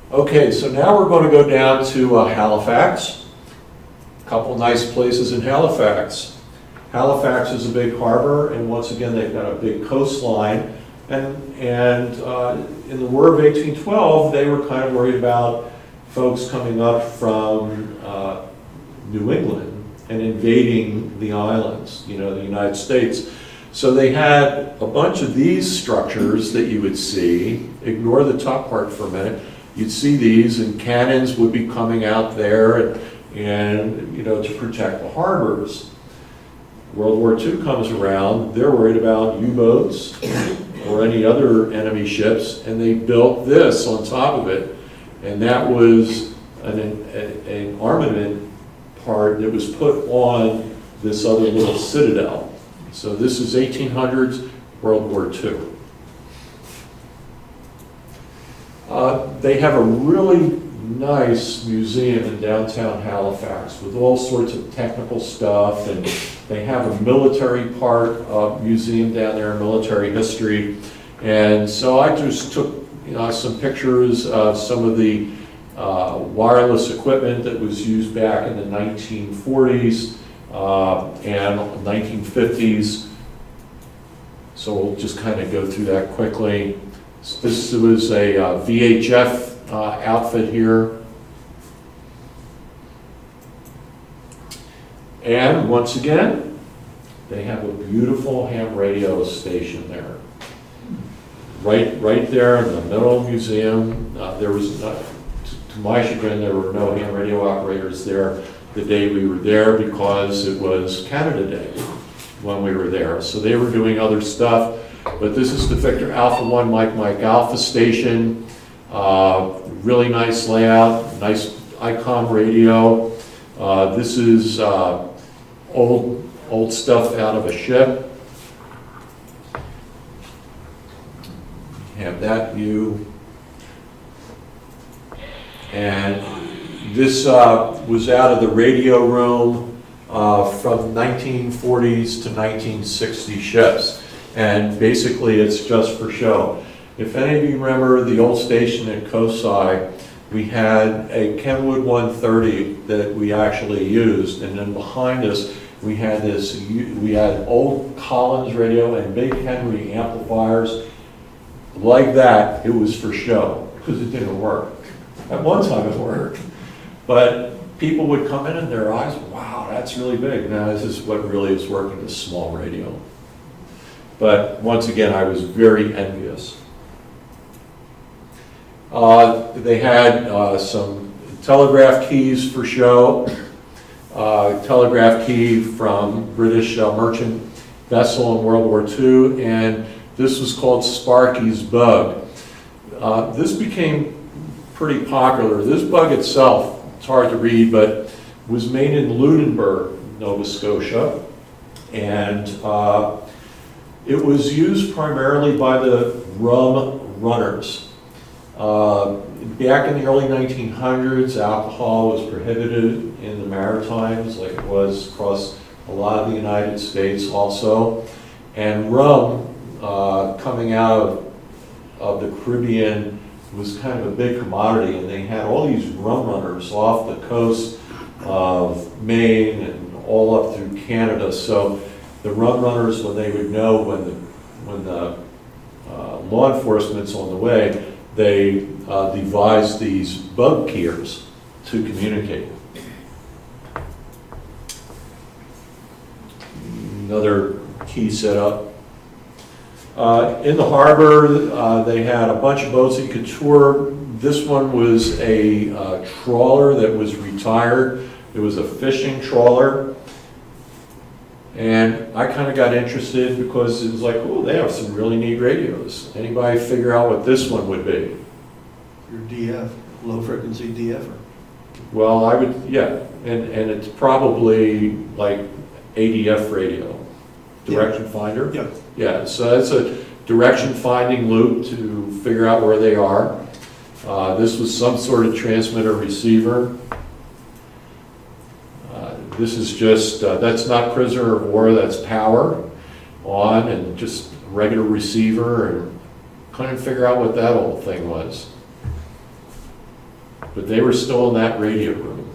Okay, so now we're going to go down to Halifax. A couple nice places in Halifax. Halifax is a big harbor, and once again, they've got a big coastline, And in the War of 1812, they were kind of worried about folks coming up from New England and invading the islands, the United States. So they had a bunch of these structures that you would see. Ignore the top part for a minute. You'd see these, and cannons would be coming out there, and to protect the harbors. World War II comes around, they're worried about U-boats or any other enemy ships, and they built this on top of it, and that was an armament part that was put on this other little citadel. So this is 1800s, World War II. They have a really nice museum in downtown Halifax with all sorts of technical stuff, and they have a military part of museum down there, military history. And so I just took some pictures of some of the wireless equipment that was used back in the 1940s and 1950s. So we'll just kind of go through that quickly. So this was a VHF outfit here. And once again, they have a beautiful ham radio station there. Right there in the middle of the museum. There was, to my chagrin, there were no ham radio operators there the day we were there because it was Canada Day when we were there. So they were doing other stuff. But this is the Victor Alpha 1 Mike Alpha station. Really nice layout, nice ICOM radio. This is old stuff out of a ship. Have that view. And this was out of the radio room from 1940s to 1960 ships. And basically it's just for show. If any of you remember the old station at Cosi, we had a Kenwood 130 that we actually used, and then behind us we had old Collins radio and big Henry amplifiers. Like that, it was for show, because it didn't work. At one time it worked, but people would come in and their eyes, wow, that's really big. Now this is what really is working, this small radio. But once again, I was very envious. They had some telegraph keys for show. Telegraph key from British merchant vessel in World War II, and this was called Sparky's bug. This became pretty popular. This bug itself, it's hard to read, but was made in Lunenburg, Nova Scotia, and it was used primarily by the rum runners. Back in the early 1900s, alcohol was prohibited in the Maritimes, like it was across a lot of the United States also. And rum, coming out of the Caribbean, was kind of a big commodity, and they had all these rum runners off the coast of Maine and all up through Canada. So the rum runners, when they would know when the law enforcement's on the way, they devised these bug keyers to communicate. Another key setup. In the harbor, they had a bunch of boats that you could tour. This one was a trawler that was retired. It was a fishing trawler. And I kind of got interested because it was like, oh, they have some really neat radios. Anybody figure out what this one would be? Your DF, low frequency DFer. Well, I would, yeah, and it's probably like ADF radio, direction finder. Yeah. Yeah, so that's a direction finding loop to figure out where they are. This was some sort of transmitter receiver. This is just, that's not prisoner of war, that's power on and just regular receiver, and couldn't figure out what that old thing was. But they were still in that radio room.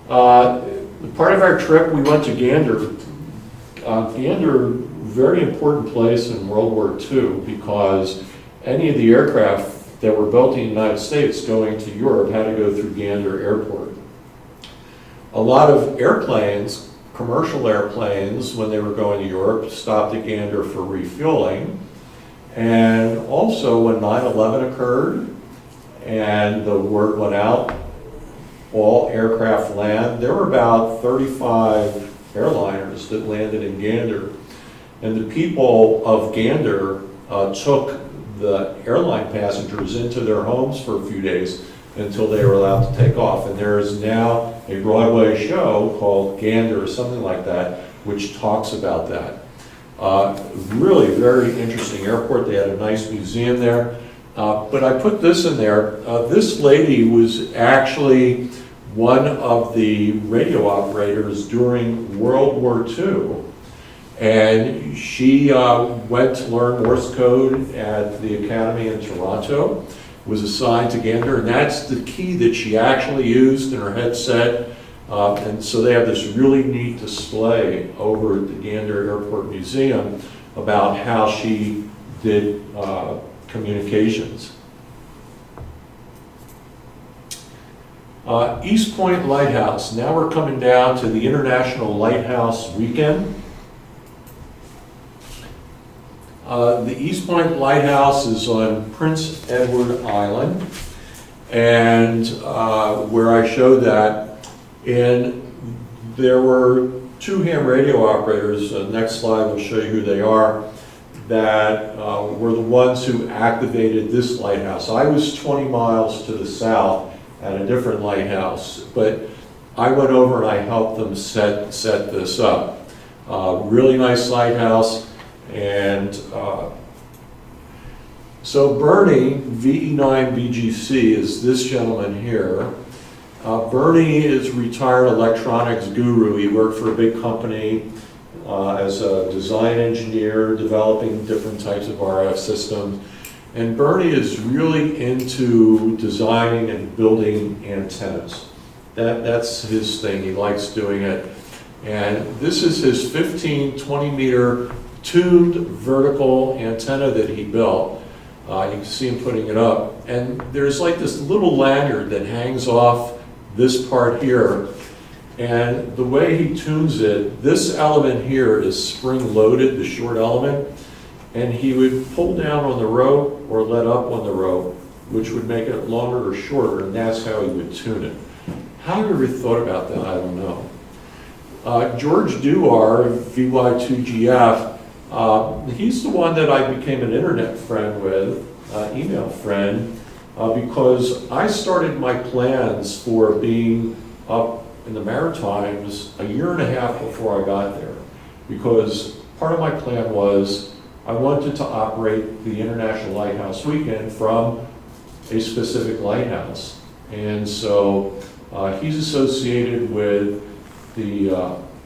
Part of our trip, we went to Gander. Gander very important place in World War II because any of the aircraft that were built in the United States going to Europe had to go through Gander Airport. A lot of airplanes, commercial airplanes, when they were going to Europe, stopped at Gander for refueling. And also when 9/11 occurred and the word went out, all aircraft land, there were about 35 airliners that landed in Gander. And the people of Gander took the airline passengers into their homes for a few days until they were allowed to take off. And there is now a Broadway show called Gander or something like that, which talks about that. Really very interesting airport. They had a nice museum there. But I put this in there. This lady was actually one of the radio operators during World War II. And she went to learn Morse code at the Academy in Toronto, was assigned to Gander, and that's the key that she actually used in her headset. And so they have this really neat display over at the Gander Airport Museum about how she did communications. East Point Lighthouse. Now we're coming down to the International Lighthouse Weekend. The East Point Lighthouse is on Prince Edward Island, and where I showed that, and there were 2 ham radio operators, next slide will show you who they are, that were the ones who activated this lighthouse. I was 20 miles to the south at a different lighthouse, but I went over and I helped them set this up. Really nice lighthouse. And so Bernie, VE9BGC, is this gentleman here. Bernie is a retired electronics guru. He worked for a big company as a design engineer, developing different types of RF systems. And Bernie is really into designing and building antennas. That's his thing. He likes doing it. And this is his 15, 20 meter tuned vertical antenna that he built. You can see him putting it up. And there's like this little lanyard that hangs off this part here. And the way he tunes it, this element here is spring-loaded, the short element, and he would pull down on the rope or let up on the rope, which would make it longer or shorter, and that's how he would tune it. How have you ever thought about that? I don't know. George Duar, VY2GF, he's the one that I became an internet friend with, email friend, because I started my plans for being up in the Maritimes a year and a half before I got there. Because part of my plan was I wanted to operate the International Lighthouse Weekend from a specific lighthouse. And so he's associated with the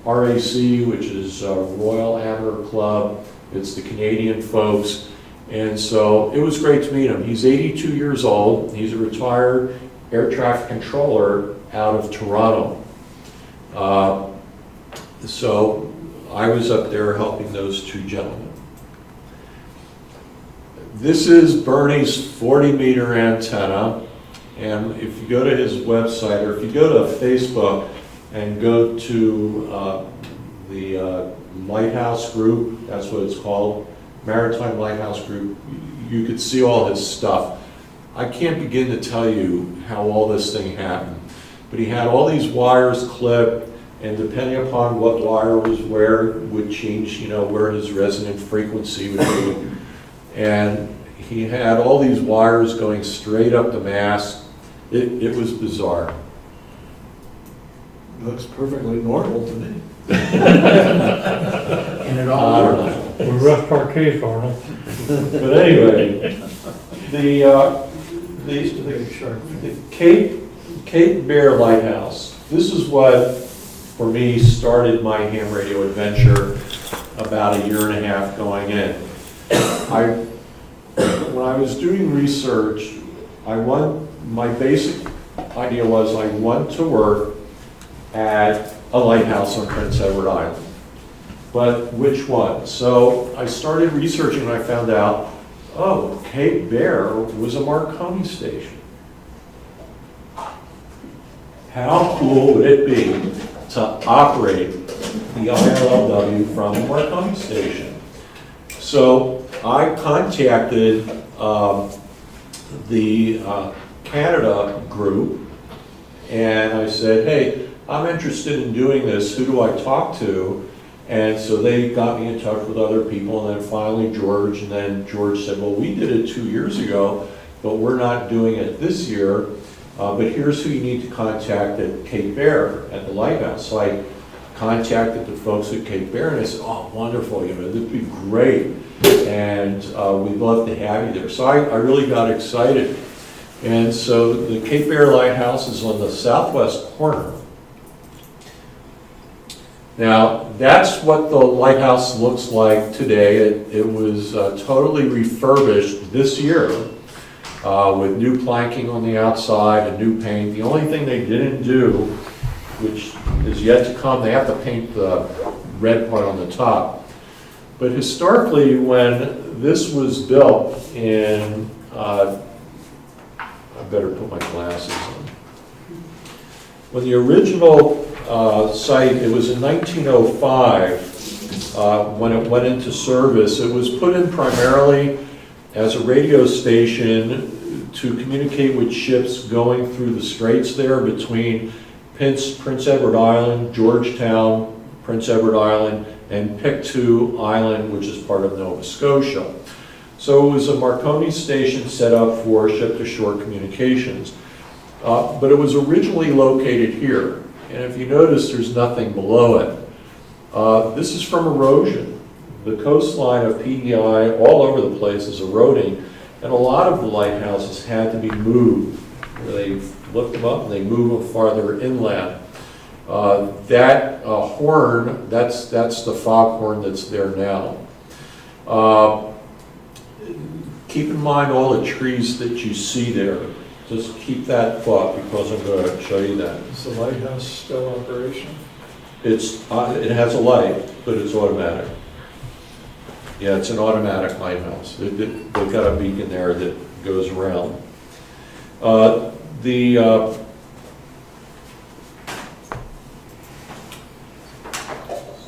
RAC, which is Royal Amateur Club. It's the Canadian folks. And so it was great to meet him. He's 82 years old. He's a retired air traffic controller out of Toronto. So I was up there helping those 2 gentlemen. This is Bernie's 40 meter antenna. And if you go to his website, or if you go to Facebook and go to the Lighthouse Group, that's what it's called, Maritime Lighthouse Group, you could see all his stuff. I can't begin to tell you how all this thing happened, but he had all these wires clipped, and depending upon what wire was where, would change, where his resonant frequency would be. And he had all these wires going straight up the mast. It was bizarre. Looks perfectly normal to me. And it all works. We rough parquet, Arnold. But anyway, the Cape Bear Lighthouse. This is what, for me, started my ham radio adventure about a year and a half going in. When I was doing research, my basic idea was I want to work at a lighthouse on Prince Edward Island. but which one? So I started researching and I found out, oh, Cape Bear was a Marconi station. How cool would it be to operate the ILLW from a Marconi station? So I contacted the Canada group and I said, hey, I'm interested in doing this, who do I talk to? And so they got me in touch with other people, and then finally George, and then George said, well, we did it 2 years ago, but we're not doing it this year, but here's who you need to contact at Cape Bear at the lighthouse. So I contacted the folks at Cape Bear, and I said, oh, wonderful, you know, that'd be great, and we'd love to have you there. So I really got excited. And so the Cape Bear Lighthouse is on the southwest corner. Now, that's what the lighthouse looks like today. It was totally refurbished this year with new planking on the outside and new paint. The only thing they didn't do, which is yet to come, they have to paint the red part on the top. But historically, when this was built in, I better put my glasses on. When the original site, it was in 1905 when it went into service. It was put in primarily as a radio station to communicate with ships going through the straits there between Prince Edward Island, Georgetown, Prince Edward Island, and Pictou Island, which is part of Nova Scotia. So it was a Marconi station set up for ship-to-shore communications. But it was originally located here. And if you notice, there's nothing below it. This is from erosion. The coastline of PEI all over the place is eroding, and a lot of the lighthouses had to be moved. They lift them up and they move them farther inland. That horn, that's the foghorn that's there now. Keep in mind all the trees that you see there. Just keep that thought because I'm going to show you that. Is the lighthouse still operational? It has a light, but it's automatic. Yeah, it's an automatic lighthouse. They've got a beacon there that goes around.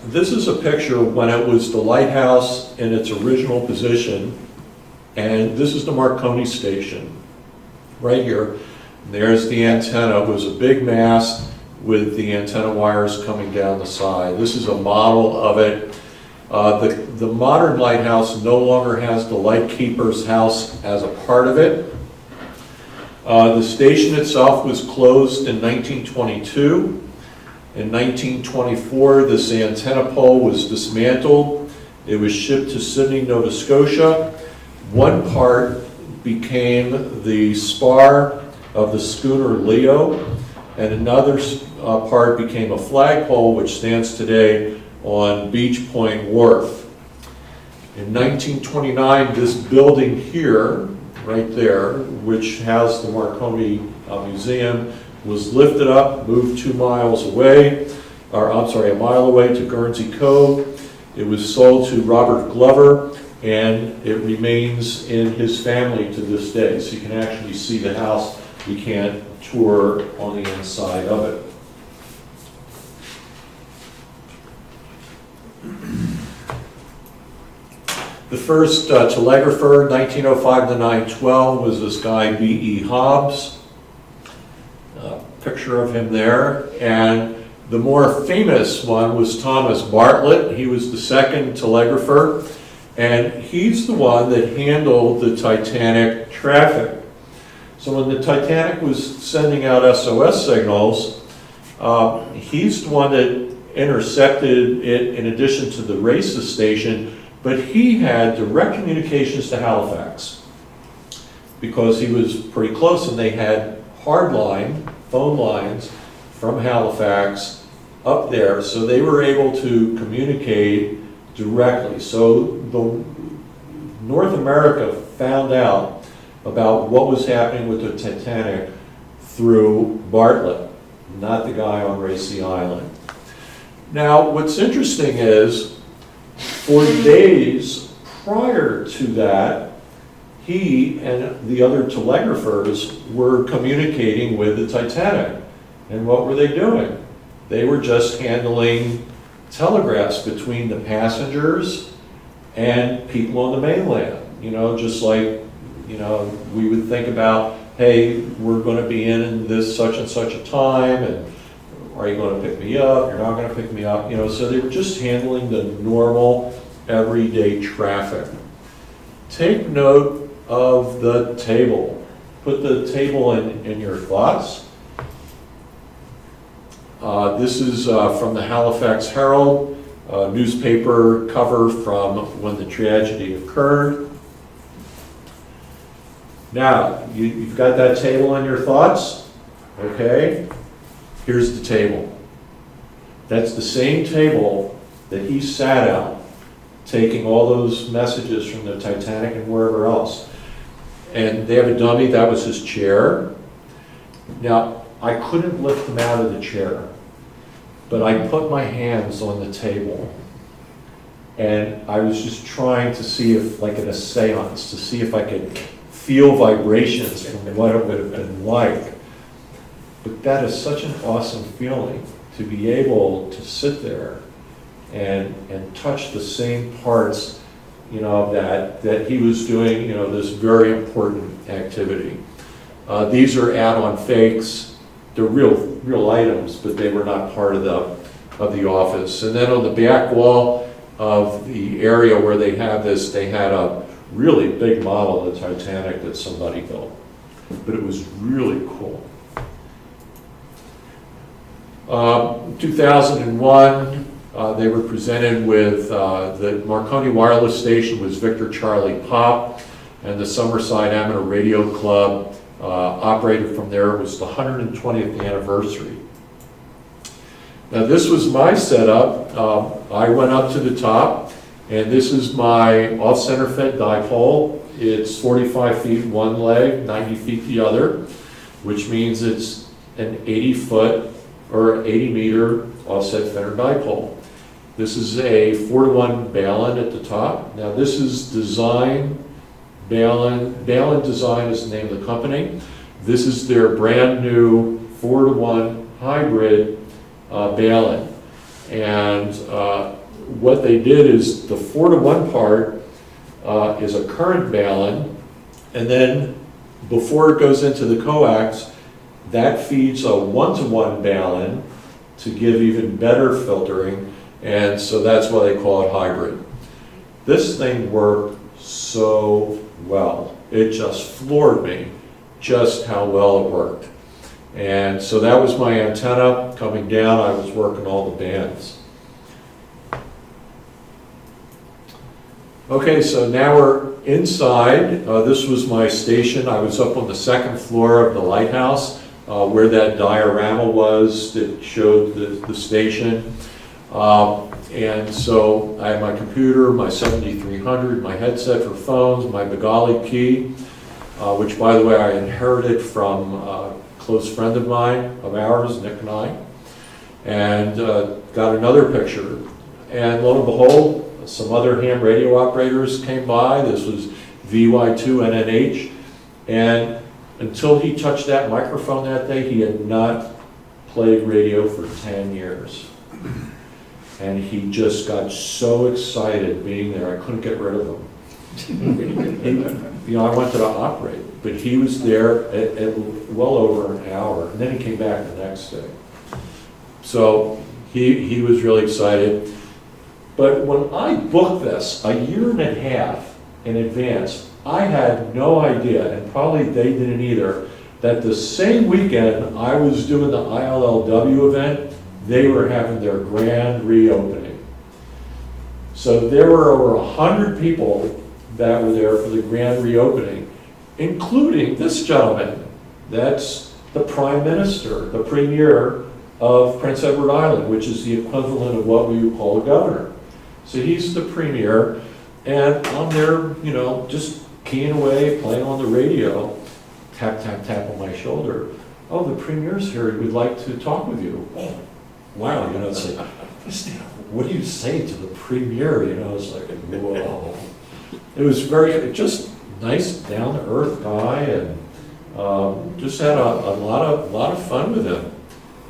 This is a picture when it was the lighthouse in its original position, and this is the Marconi station. Right here, and there's the antenna. It was a big mast with the antenna wires coming down the side. This is a model of it. The modern lighthouse no longer has the lightkeeper's house as a part of it. The station itself was closed in 1922. In 1924, this antenna pole was dismantled. It was shipped to Sydney, Nova Scotia. One part became the spar of the schooner Leo, and another part became a flagpole which stands today on Beach Point Wharf. In 1929, this building here, right there, which has the Marconi Museum, was lifted up, moved 2 miles away, or I'm sorry, a mile away to Guernsey Cove. It was sold to Robert Glover, and it remains in his family to this day. So you can actually see the house. You can't tour on the inside of it. The first telegrapher, 1905 to 912, was this guy B.E. Hobbs. Picture of him there. And the more famous one was Thomas Bartlett. He was the second telegrapher. And he's the one that handled the Titanic traffic. So when the Titanic was sending out SOS signals, he's the one that intercepted it in addition to the RACES station, but he had direct communications to Halifax because he was pretty close, and they had hardline phone lines from Halifax up there, so they were able to communicate directly. So the North America found out about what was happening with the Titanic through Bartlett, not the guy on Racy Island. Now, what's interesting is For days prior to that, he and the other telegraphers were communicating with the Titanic. And what were they doing? They were just handling telegraphs between the passengers and people on the mainland. You know, just like, you know, we would think about, hey, we're going to be in this such and such a time, and are you going to pick me up? You're not going to pick me up. You know, so they were just handling the normal, everyday traffic. Take note of the table. Put the table in your thoughts. This is from the Halifax Herald, newspaper cover from when the tragedy occurred. Now, you've got that table in your thoughts, okay? Here's the table. That's the same table that he sat at, taking all those messages from the Titanic and wherever else. And they have a dummy, that was his chair. Now, I couldn't lift him out of the chair, but I put my hands on the table. And I was just trying to see if, like in a seance, to see if I could feel vibrations from what it would have been like. But that is such an awesome feeling, to be able to sit there and touch the same parts, you know, that he was doing, you know, this very important activity. These are add-on fakes. They're real items, but they were not part of the office. And then on the back wall of the area where they have this, they had a really big model of the Titanic that somebody built. But it was really cool. 2001, they were presented with the Marconi Wireless Station was Victor Charlie Pop, and the Summerside Amateur Radio Club operated from there. It was the 120th anniversary. Now this was my setup. I went up to the top, and this is my off-center fed dipole. It's 45 feet one leg, 90 feet the other, which means it's an 80-foot or 80-meter offset fender dipole. This is a 4-to-1 Balun at the top. Now this is design, Balun Design is the name of the company. This is their brand new 4-to-1 hybrid Balun. And what they did is the 4-to-1 part is a current Balun, and then before it goes into the coax, that feeds a 1-to-1 Balun to give even better filtering, and so that's why they call it hybrid. This thing worked so well. It just floored me just how well it worked. And so that was my antenna. Coming down, I was working all the bands. Okay, so now we're inside. This was my station. I was up on the second floor of the lighthouse where that diorama was that showed the station. And so I had my computer, my 7300, my headset for phones, my Bengali key, which by the way I inherited from a close friend of mine, of ours, Nick and I, and got another picture. And lo and behold, some other ham radio operators came by. This was VY2 NNH, and until he touched that microphone that day, he had not played radio for 10 years. And he just got so excited being there, I couldn't get rid of him. You know, I wanted to operate, but he was there at well over an hour, and then he came back the next day. So he was really excited. But when I booked this a year and a half in advance, I had no idea, and probably they didn't either, that the same weekend I was doing the ILLW event, they were having their grand reopening. So there were over 100 people that were there for the grand reopening, including this gentleman. That's the Prime Minister, the Premier of Prince Edward Island, which is the equivalent of what we would call a governor. So he's the Premier, and I'm there, you know, just keying away, playing on the radio, tap, tap, tap on my shoulder. Oh, the Premier's here, we'd like to talk with you. Oh, wow, you know, it's like, what do you say to the premier? You know, it's like, whoa. It was just nice, down-to-earth guy, and just had a lot of fun with him.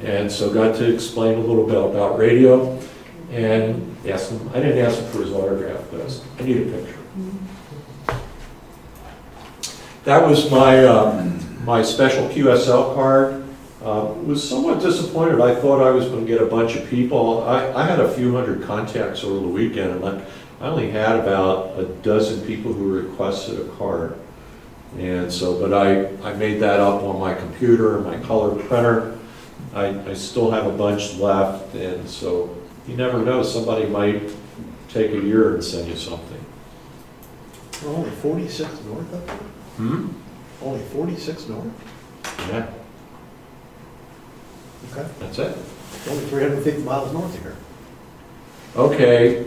And so got to explain a little bit about radio, and asked him, I didn't ask him for his autograph, but I need a picture. That was my special QSL card. Was somewhat disappointed. I thought I was going to get a bunch of people. I had a few hundred contacts over the weekend, and I only had about a dozen people who requested a card. And so, but I made that up on my computer, my color printer. I still have a bunch left, and so you never know, somebody might take a year and send you something. Only 46 north up there? Only 46 north? Yeah. Okay. That's it. Only 350 miles north of here. Okay,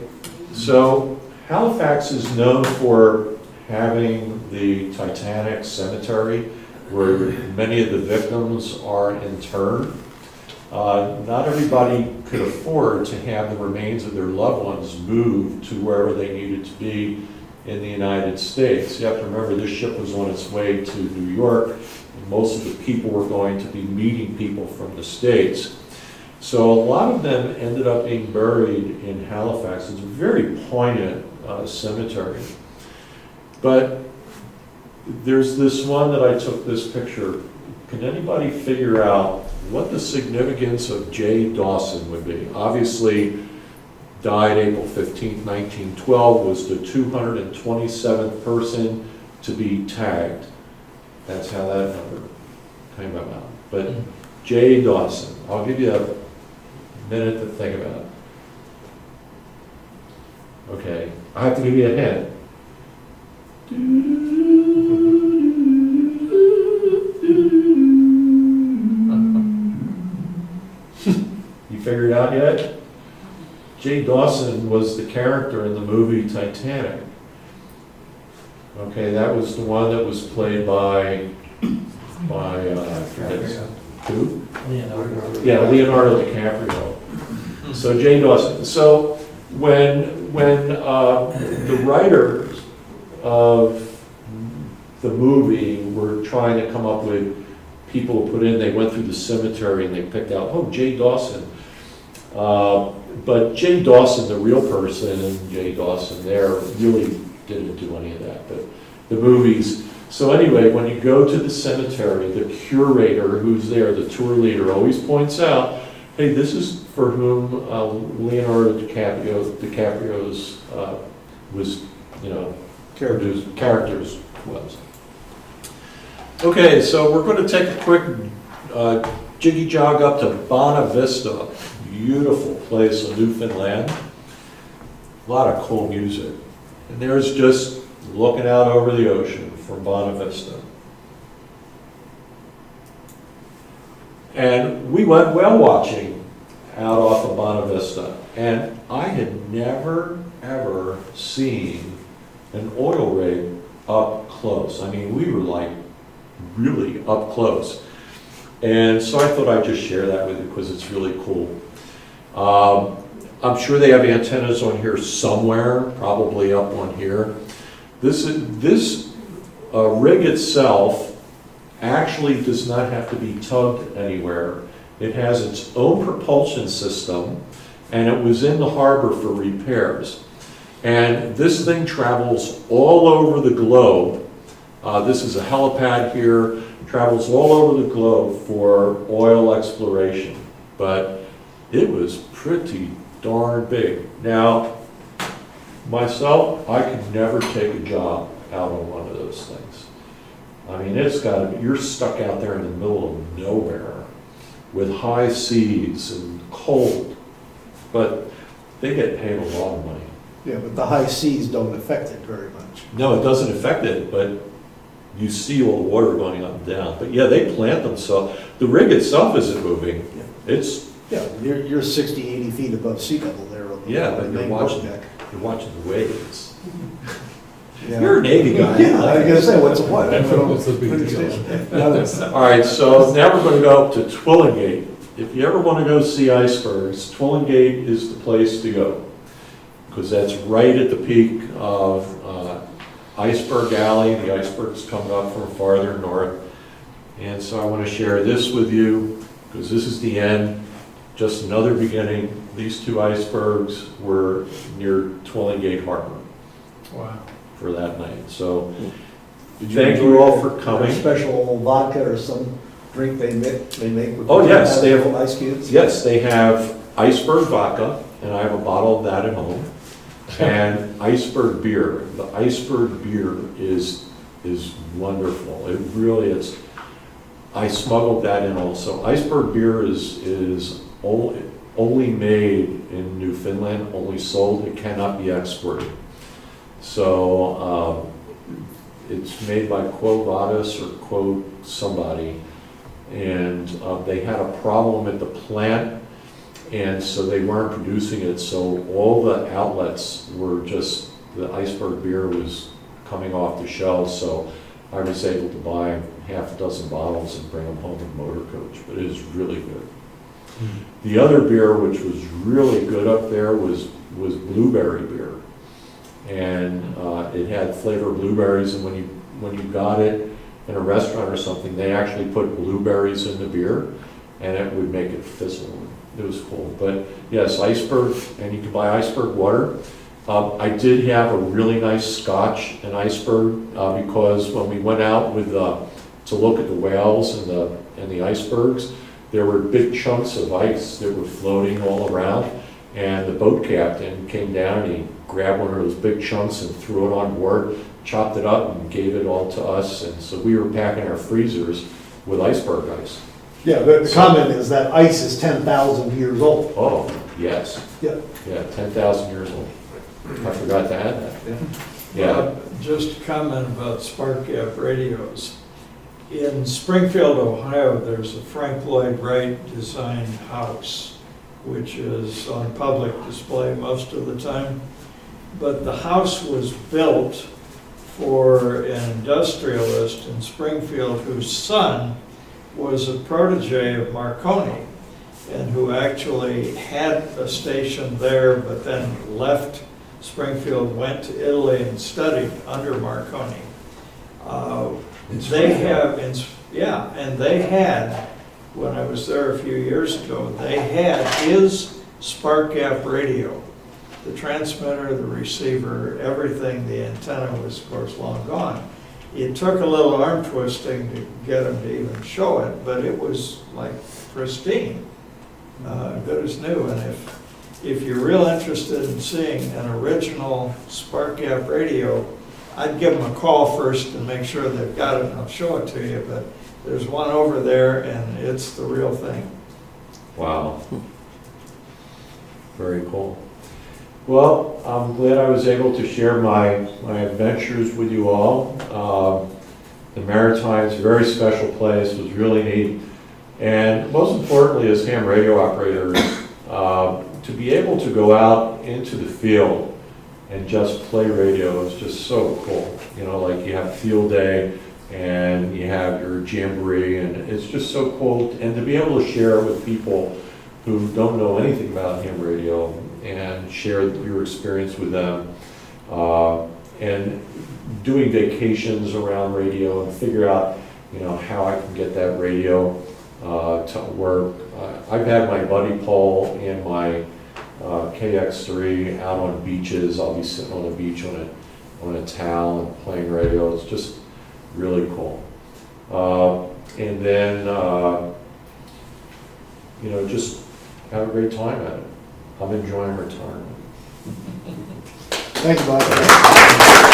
so Halifax is known for having the Titanic cemetery where many of the victims are interred. Not everybody could afford to have the remains of their loved ones moved to wherever they needed to be in the United States. You have to remember this ship was on its way to New York, and most of the people were going to be meeting people from the States. So a lot of them ended up being buried in Halifax. It's a very poignant cemetery. But there's this one that I took this picture. Can anybody figure out what the significance of J. Dawson would be? Obviously, died April 15th, 1912, was the 227th person to be tagged. That's how that number came about. But J. Dawson, I'll give you a minute to think about it. Okay, I have to give you a hint. You figured it out yet? J. Dawson was the character in the movie Titanic. Okay, that was the one that was played by I forget who? Leonardo. Yeah, Leonardo DiCaprio. So J. Dawson. So when the writers of the movie were trying to come up with people to put in, they went through the cemetery and they picked out, oh, J. Dawson. But J. Dawson, the real person, J. Dawson there, really didn't do any of that. But the movies. So anyway, when you go to the cemetery, the curator who's there, the tour leader, always points out, hey, this is for whom Leonardo DiCaprio's was, you know, characters was. Okay, so we're going to take a quick jiggy jog up to Bona Vista. Beautiful place in Newfoundland. A lot of cool music. And there's just looking out over the ocean from Bona Vista. And we went whale watching out off of Bona Vista. And I had never, ever seen an oil rig up close. I mean, we were like really up close. And so I thought I'd just share that with you because it's really cool. I'm sure they have antennas on here somewhere, probably up on here. This rig itself actually does not have to be tugged anywhere. It has its own propulsion system, and it was in the harbor for repairs. And this thing travels all over the globe. This is a helipad here, travels all over the globe for oil exploration. But it was pretty darn big. Now, myself, I could never take a job out on one of those things. I mean, it's got to be, you're stuck out there in the middle of nowhere with high seas and cold, but they get paid a lot of money. Yeah, but the high seas don't affect it very much. No, it doesn't affect it, but you see all the water going up and down. But yeah, they plant themselves. The rig itself isn't moving. Yeah. It's Yeah, you're 60, 80 feet above sea level there. On the, but main deck. you're watching the waves. Yeah. You're a Navy guy. Yeah, I was gonna say, what's what? What's the big deal? All right, so now we're going to go up to Twillingate. if you ever want to go see icebergs, Twillingate is the place to go, because that's right at the peak of Iceberg Alley. The icebergs come up from farther north. And so I want to share this with you, because this is the end, just another beginning. These two icebergs were near Twillingate Harbor Wow. for that night. So Did thank enjoy you all their- for coming. their special vodka or some drink they make with? Oh, yes, they have- ice cubes? Yes, they have iceberg vodka, and I have a bottle of that at home, and iceberg beer. The iceberg beer is wonderful. It really is. I smuggled that in also. Iceberg beer is only made in Newfoundland, only sold. It cannot be exported. So it's made by Quo Vadis or Quo somebody, and they had a problem at the plant, and so they weren't producing it. So all the outlets were just, the iceberg beer was coming off the shelves. So I was able to buy half a dozen bottles and bring them home in motor coach, but it is really good. The other beer, which was really good up there, was blueberry beer, and it had flavored blueberries. And when you got it in a restaurant or something, they actually put blueberries in the beer, and it would make it fizzle. It was cool. But yes, iceberg, and you can buy iceberg water. I did have a really nice scotch in iceberg because when we went out with to look at the whales and the icebergs, there were big chunks of ice that were floating all around, and the boat captain came down and he grabbed one of those big chunks and threw it on board, chopped it up and gave it all to us, and so we were packing our freezers with iceberg ice. Yeah, the comment is that ice is 10,000 years old. Oh, yes. Yeah. Yeah, 10,000 years old. I forgot to add that. Yeah. Just a comment about spark gap radios. In Springfield, Ohio, there's a Frank Lloyd Wright designed house, which is on public display most of the time. But the house was built for an industrialist in Springfield whose son was a protege of Marconi, and who actually had a station there, but then left Springfield, went to Italy and studied under Marconi. They have, and they had, when I was there a few years ago, they had his spark gap radio. The transmitter, the receiver, everything, the antenna was of course long gone. It took a little arm twisting to get him to even show it, but it was like pristine, good as new. And if you're real interested in seeing an original spark gap radio, I'd give them a call first and make sure they've got it, and I'll show it to you. But there's one over there, and it's the real thing. Wow. Very cool. Well, I'm glad I was able to share my adventures with you all. The Maritimes, very special place, was really neat. And most importantly, as ham radio operators, to be able to go out into the field and just play radio is just so cool. You know, like you have field day and you have your jamboree, and it's just so cool. And to be able to share it with people who don't know anything about ham radio and share your experience with them, and doing vacations around radio and figure out, you know, how I can get that radio to work. I've had my buddy pole and my KX3 out on beaches. I'll be sitting on the beach on a towel and playing radio. It's just really cool. And then, you know, just have a great time at it. I'm enjoying retirement. Thank you, Bob.